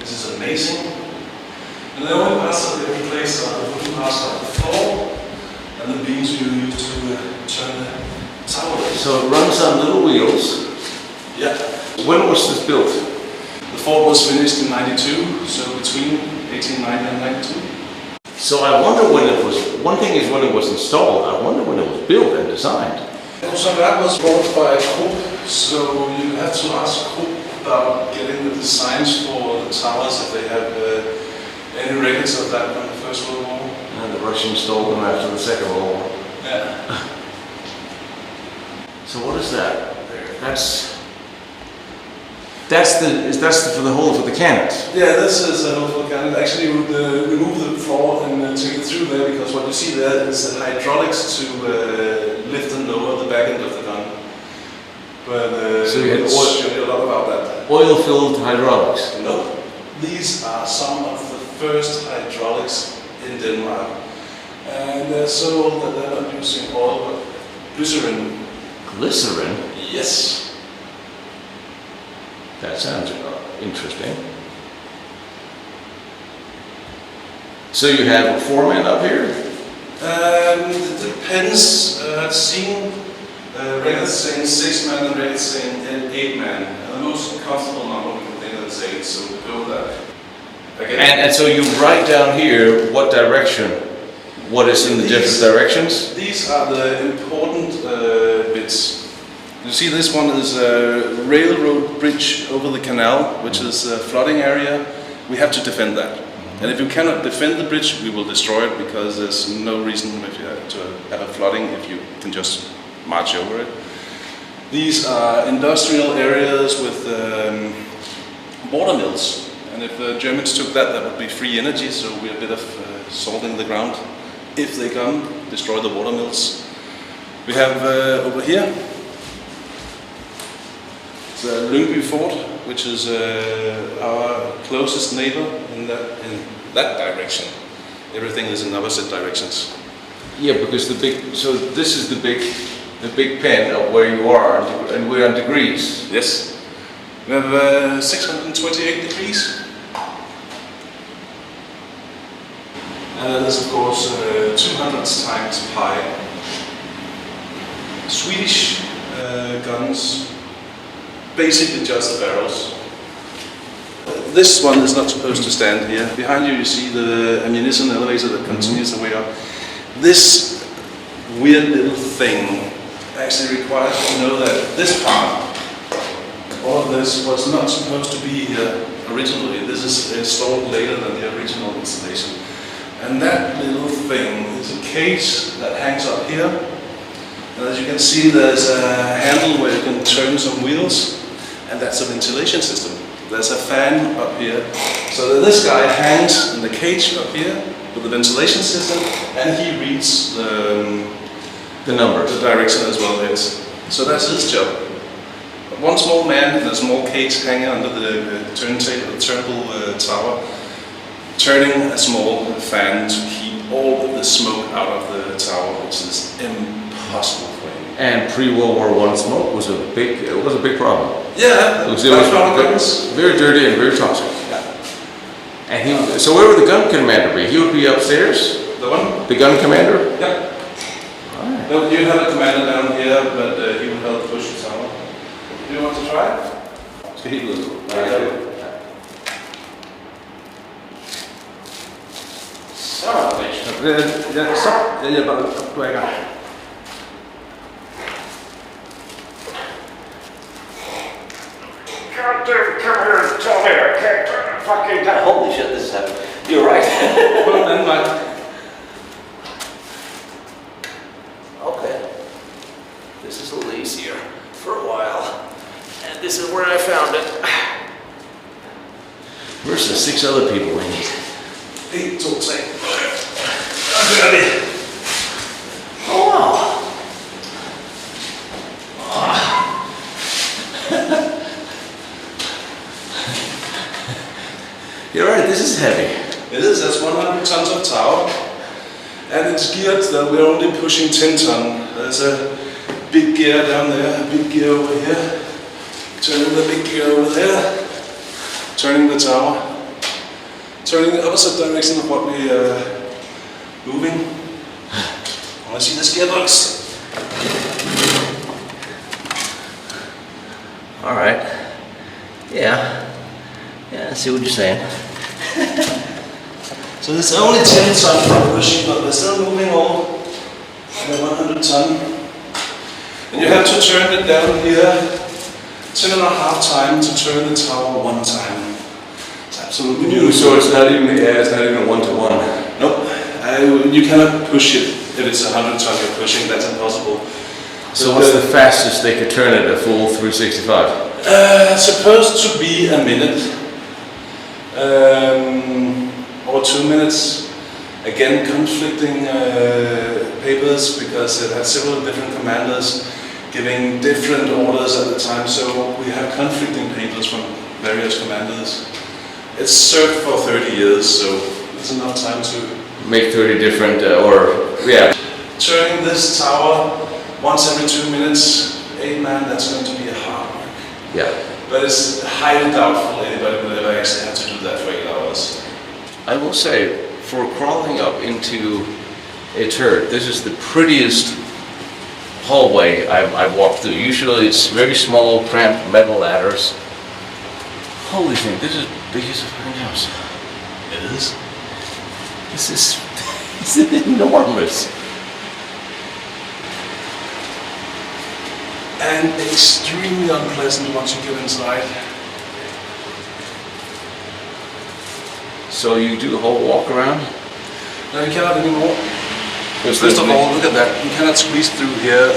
This is amazing. And the only parts that they replaced are the wooden parts of the floor and the beams you use to turn the tower. So it runs on little wheels. Yeah. When was this built? The fort was finished in 92, so between 1890 and 92. So I wonder when it was, one thing is when it was installed, I wonder when it was built and designed. So that was bought by Krupp, so you have to ask Krupp about getting the designs for the towers if they have any records of that from the First World War. And the Russians stole them after the Second World War. Yeah. So what is that there? That's for the hole for the cannons. Yeah, this is a hole for the cannon. Actually, you would remove the floor and take it through there, because what you see there is the hydraulics to lift and lower the back end of the gun. But so you had we'll show you a lot about that. Oil-filled hydraulics. No, these are some of the first hydraulics in Denmark, and they're sold that they're not using oil but glycerin. Glycerin? Yes. That sounds interesting. So you have a 4-man up here? It depends. I've seen records saying 6-man and records saying 8-man. And the most comfortable number we can think of is 8, so we'll go with that. Again. And so you write down here what direction, what is in the different directions? These are the important bits. You see, this one is a railroad bridge over the canal, which is a flooding area. We have to defend that. And if you cannot defend the bridge, we will destroy it, because there's no reason if you have to have a flooding if you can just march over it. These are industrial areas with water mills. And if the Germans took that, that would be free energy, so we're a bit of salting the ground. If they come, destroy the water mills. We have over here, the Lyngby Fort, which is our closest neighbor in that direction. Everything is in opposite directions. Yeah, because so this is the big pen of where you are, and we're on degrees. Yes. We have 628 degrees. And that is, of course, 200 times pi. Swedish guns, basically just the barrels. This one is not supposed to stand here. Behind you, you see the ammunition elevator that continues the way up. This weird little thing actually requires you to know that this part, all of this, was not supposed to be here originally. This is installed later than the original installation. And that little thing is a cage that hangs up here. And as you can see, there's a handle where you can turn some wheels, and that's a ventilation system. There's a fan up here. So this guy hangs in the cage up here with the ventilation system, and he reads the numbers, the direction as well. Yes. So that's his job. One small man in a small cage hanging under the turntable, the turnable tower, turning a small fan to keep all of the smoke out of the tower, which is impossible for him. And pre-World War I smoke was a big problem. Yeah, It was very dirty and very toxic. Yeah. And so where would the gun commander be? He would be upstairs? The one? The gun commander? Yeah. No, you have a commander down here, but he will help push the tower. Do you want to try? Skal helt ud. Så, Jeg hjælper dig. Du er i gang. come here and tell me I can't turn the fucking down. Holy shit, this is heavy. You're right. Prøv den anden vej. Okay. This is a little easier for a while. And this is where I found it. Where's the 6 other people we need? 1, 2, 3. Oh wow. You're right, this is heavy. It is, that's 100 tons of tower. And it's geared that we're only pushing 10 ton. There's a big gear down there, a big gear over here. Turning the big gear over there. Turning the tower. Turning the opposite direction of what we are moving. I want to see this gearbox. All right. Yeah. Yeah, I see what you're saying. So it's only 10 ton for pushing, but we're still moving all the 100 ton. And you have to turn it down here 10.5 times to turn the tower 1 time. It's absolutely beautiful. So it's not even a 1-to-1. Nope. You cannot push it if it's 100 ton you're pushing. That's impossible. So what's the fastest they could turn it, a full 365? Supposed to be a minute. Or 2 minutes. Again, conflicting papers because it had several different commanders giving different orders at the time, so we have conflicting papers from various commanders. It's served for 30 years, so it's enough time to Make 30 different, turning this tower once every 2 minutes, 8 man, that's going to be a hard work. Yeah. But it's highly doubtful anybody will ever actually have to do that for 8 hours. I will say, for crawling up into a turret, this is the prettiest hallway I've walked through. Usually it's very small, cramped metal ladders. Holy thing, this is big as a fucking house. It is. This is enormous. And extremely unpleasant once you get inside. So you do the whole walk around? No, you cannot anymore. First First of all, look at that. You cannot squeeze through here.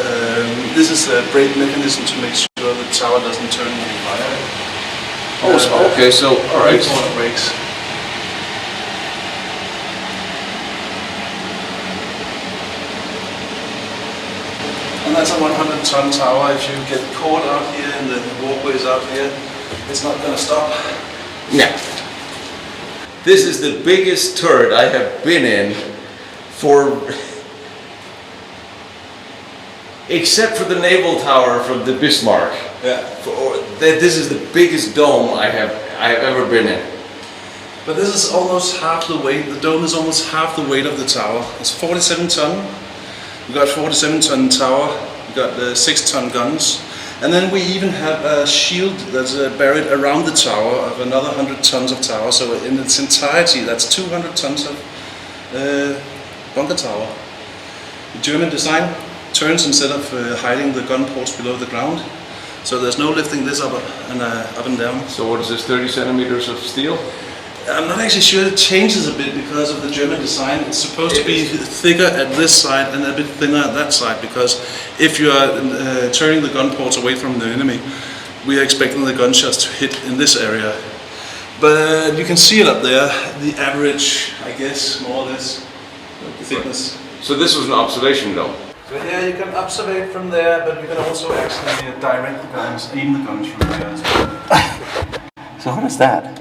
This is a brake mechanism to make sure the tower doesn't turn on fire. Oh, okay, so, alright. Brakes. And that's a 100-ton tower. If you get caught out here and the walkways out here, it's not going to stop. Yeah. This is the biggest turret I have been in for, except for the naval tower from the Bismarck. Yeah. This is the biggest dome I have ever been in. But this is almost half the weight. The dome is almost half the weight of the tower. It's 47 ton. We got 47 ton tower. We got the 6 ton guns. And then we even have a shield that's buried around the tower of another 100 tons of tower. So in its entirety, that's 200 tons of bunker tower. The German design turns instead of hiding the gun ports below the ground. So there's no lifting this up and down. So what is this, 30 centimeters of steel? I'm not actually sure. It changes a bit because of the German design. It's supposed to be thicker at this side and a bit thinner at that side, because if you are turning the gun ports away from the enemy, we are expecting the gunshots to hit in this area. But you can see it up there, the average, I guess, more or less, thickness. So this was an observation dome? So yeah, you can observe from there, but you can also actually direct the guns, aim the guns from there as well. So what is that?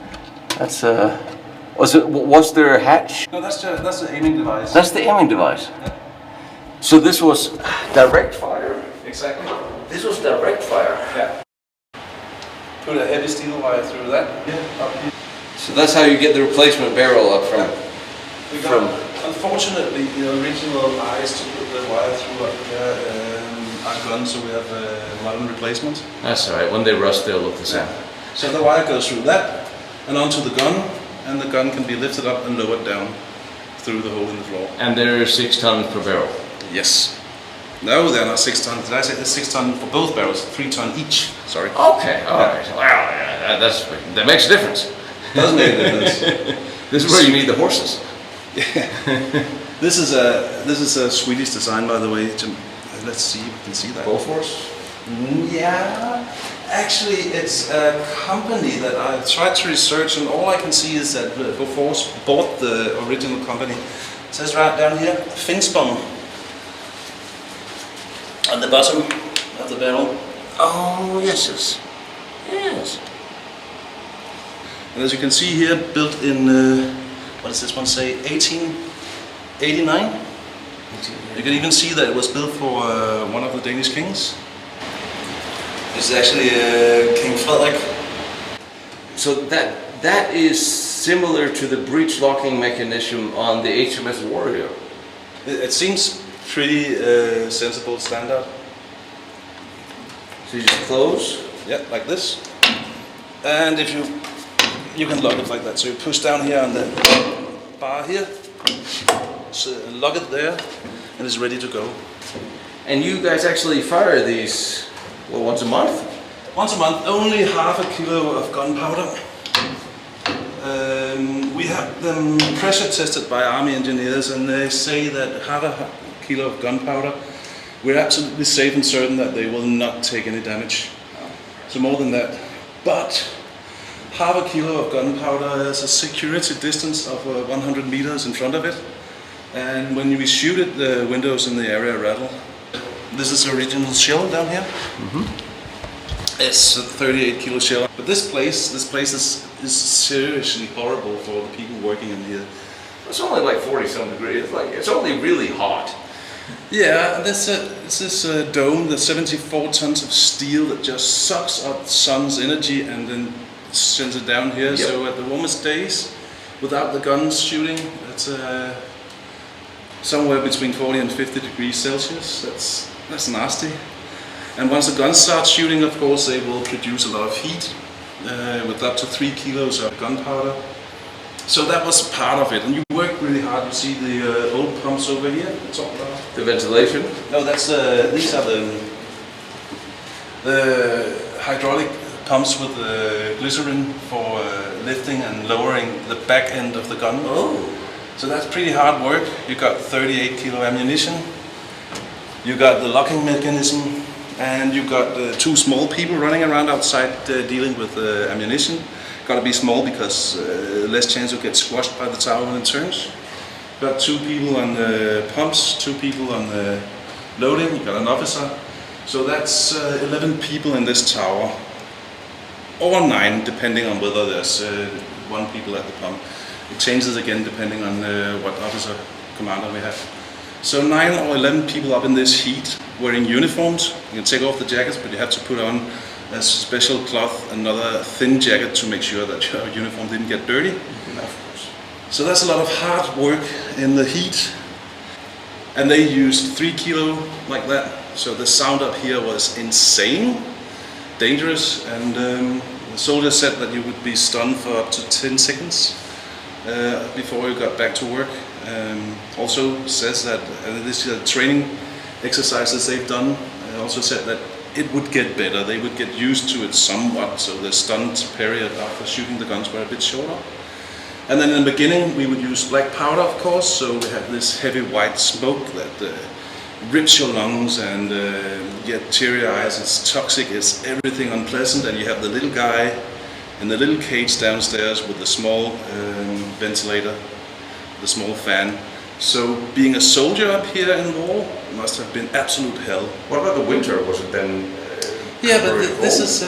That's Was there a hatch? No, that's the aiming device. That's the aiming device. So this was direct fire? Exactly. This was direct fire? Yeah. Put a heavy steel wire through that. Yeah, up here. So that's how you get the replacement barrel up from... Unfortunately, the original eyes to put the wire through up there are gone, so we have modern replacements. That's alright, when they rust they'll look the same. Yeah. So the wire goes through that and onto the gun, and the gun can be lifted up and lowered down through the hole in the floor. And they're 6 tons per barrel? Yes. No, they're not 6 tons. Did I say it's 6 tons for both barrels? 3 tons each. Sorry. Okay, alright. Wow, yeah, that makes a difference. Does make a difference. This is where you need the horses. Yeah. This is a Swedish design, by the way. Let's see if we can see that. Bofors? Yeah. Actually, it's a company that I tried to research, and all I can see is that Bofors bought the original company. It says right down here, Finspång, on the bottom of the barrel. Oh, yes. Yes. And as you can see here, built in, what does this one say, 1889? You can even see that it was built for one of the Danish kings. This is actually King Frederik. So that is similar to the breech locking mechanism on the HMS Warrior. It seems pretty sensible standard. So you just close? Yeah, like this. And if you can lock it like that. So you push down here on the bar here, so lock it there, and it's ready to go. And you guys actually fire these, well, once a month? Once a month, only half a kilo of gunpowder. We have them pressure tested by army engineers, and they say that half a kilo of gunpowder, we're absolutely safe and certain that they will not take any damage. So more than that. But half a kilo of gunpowder has a security distance of 100 meters in front of it. And when we shoot it, the windows in the area rattle. This is the original shell down here. It's a 38 kilo shell. But this place is seriously horrible for the people working in here. It's only like 40-some degrees. It's only really hot. Yeah, this is a dome, the 74 tons of steel that just sucks up the sun's energy and then sends it down here. Yep. So at the warmest days, without the guns shooting, it's somewhere between 40 and 50 degrees Celsius. That's nasty. And once the guns start shooting, of course, they will produce a lot of heat with up to 3 kilos of gunpowder. So that was part of it, and you work really hard. You see the old pumps over here. The ventilation? No, that's these are the hydraulic pumps with the glycerin for lifting and lowering the back end of the gun. Oh. So that's pretty hard work. You got 38 kilo ammunition. You got the locking mechanism, and you got 2 small people running around outside dealing with ammunition. Got to be small because less chance you'll get squashed by the tower when it turns. Got 2 people on the pumps, 2 people on the loading. You got an officer. So that's 11 people in this tower, or 9 depending on whether there's 1 people at the pump. It changes again depending on what officer commander we have. So 9 or 11 people up in this heat wearing uniforms. You can take off the jackets, but you have to put on a special cloth, another thin jacket to make sure that your uniform didn't get dirty. So that's a lot of hard work in the heat. And they used 3 kilo like that. So the sound up here was insane, dangerous, and the soldier said that you would be stunned for up to 10 seconds before you got back to work. Also says that this training exercises they've done also said that it would get better. They would get used to it somewhat, so the stunned period after shooting the guns were a bit shorter. And then in the beginning we would use black powder, of course, so we had this heavy white smoke that rips your lungs and you get teary eyes. It's toxic, it's everything unpleasant, and you have the little guy in the little cage downstairs with the small ventilator, the small fan. So being a soldier up here in war must have been absolute hell. What about the winter? Was it then? Yeah, but this is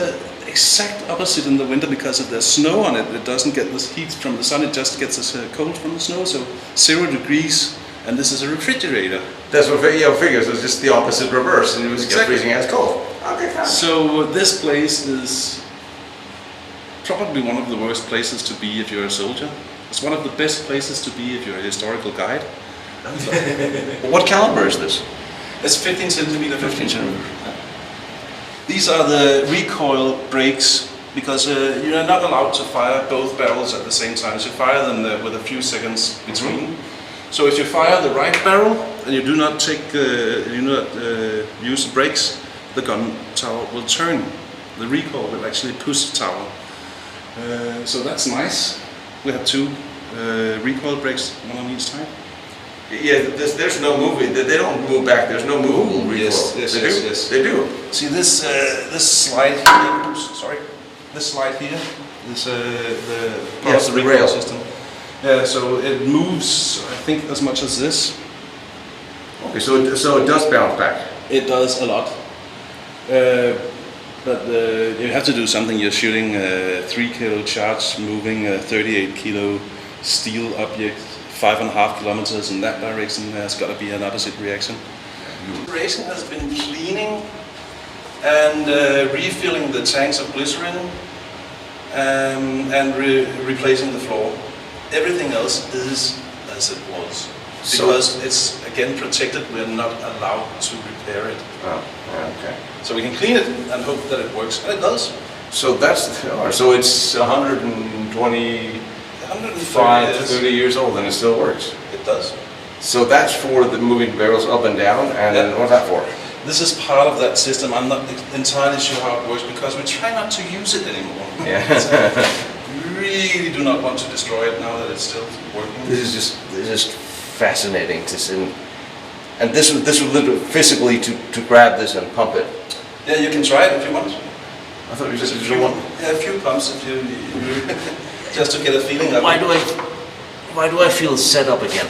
exact opposite in the winter because if there's snow on it, it doesn't get this heat from the sun, it just gets this cold from the snow, so 0 degrees, and this is a refrigerator. That's what figures. It's just the opposite reverse, and it was Exactly. freezing as cold. Okay, fine. So this place is probably one of the worst places to be if you're a soldier. It's one of the best places to be if you're a historical guide. What caliber is this? It's 15 centimeter, 15 centimeter. These are the recoil brakes because you're not allowed to fire both barrels at the same time. So you fire them with a few seconds between. So if you fire the right barrel and you do not use the brakes, the gun tower will turn. The recoil will actually push the tower. So that's nice. We have 2 recoil brakes, one on each side. Yeah, there's no moving. They don't move back. There's no moving recoil. Yes. They do. See this slide here. Oops, sorry. This slide here is the recoil rail system. Yeah, so it moves. I think as much as this. Okay, so it does bounce back. It does a lot. But you have to do something. You're shooting a 3 kilo charge, moving a 38 kilo steel object 5.5 kilometers in that direction. There's got to be an opposite reaction. Racing has been cleaning and refilling the tanks of glycerin and replacing the floor. Everything else is as it was. Because it's again protected, we're not allowed to repair it. Oh, okay. So we can clean it and hope that it works, and it does. So so it's 125 to 30 years old and it still works. It does. So that's for the moving barrels up and down, and what's that for? This is part of that system. I'm not entirely sure how it works because we try not to use it anymore. Yeah. We really do not want to destroy it now that it's still working. This is just fascinating to see. And this was literally physically to grab this and pump it. Yeah, you can try it if you want. I thought you Just said you want. a few pumps if you just to get a feeling of Why it. do I feel set up again?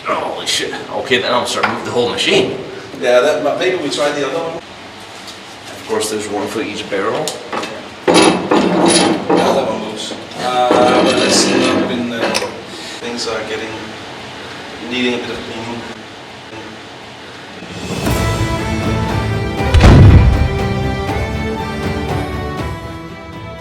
Holy shit. Okay, then I'll start moving the whole machine. Yeah, maybe we try the other one. Of course, there's one for each barrel. Yeah, that one moves. But let's see, things are needing a bit of cleaning.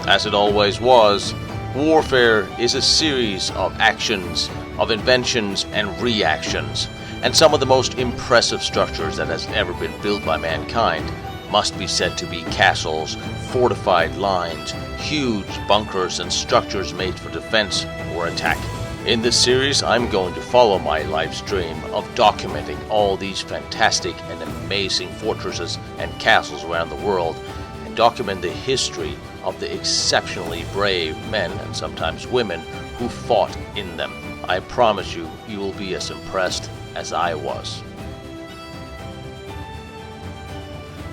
As it always was, warfare is a series of actions, of inventions and reactions, and some of the most impressive structures that has ever been built by mankind must be said to be castles, fortified lines, huge bunkers and structures made for defense or attack. In this series, I'm going to follow my life's dream of documenting all these fantastic and amazing fortresses and castles around the world, and document the history of the exceptionally brave men and sometimes women who fought in them. I promise you, you will be as impressed as I was.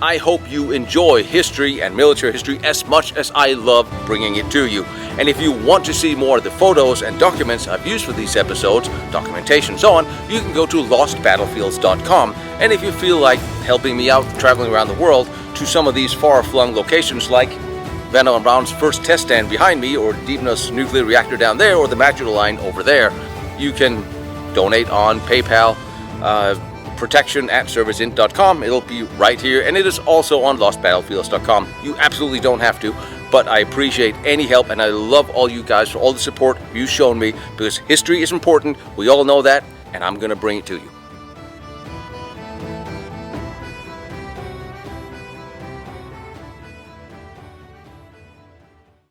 I hope you enjoy history and military history as much as I love bringing it to you. And if you want to see more of the photos and documents I've used for these episodes, documentation and so on, you can go to lostbattlefields.com. And if you feel like helping me out traveling around the world to some of these far-flung locations like Van Allen Brown's first test stand behind me, or Divna's nuclear reactor down there, or the Maginot Line over there, you can donate on PayPal, protection@serviceint.com. It'll be right here, and it is also on lostbattlefields.com. You absolutely don't have to, but I appreciate any help, and I love all you guys for all the support you've shown me, because history is important, we all know that, and I'm going to bring it to you.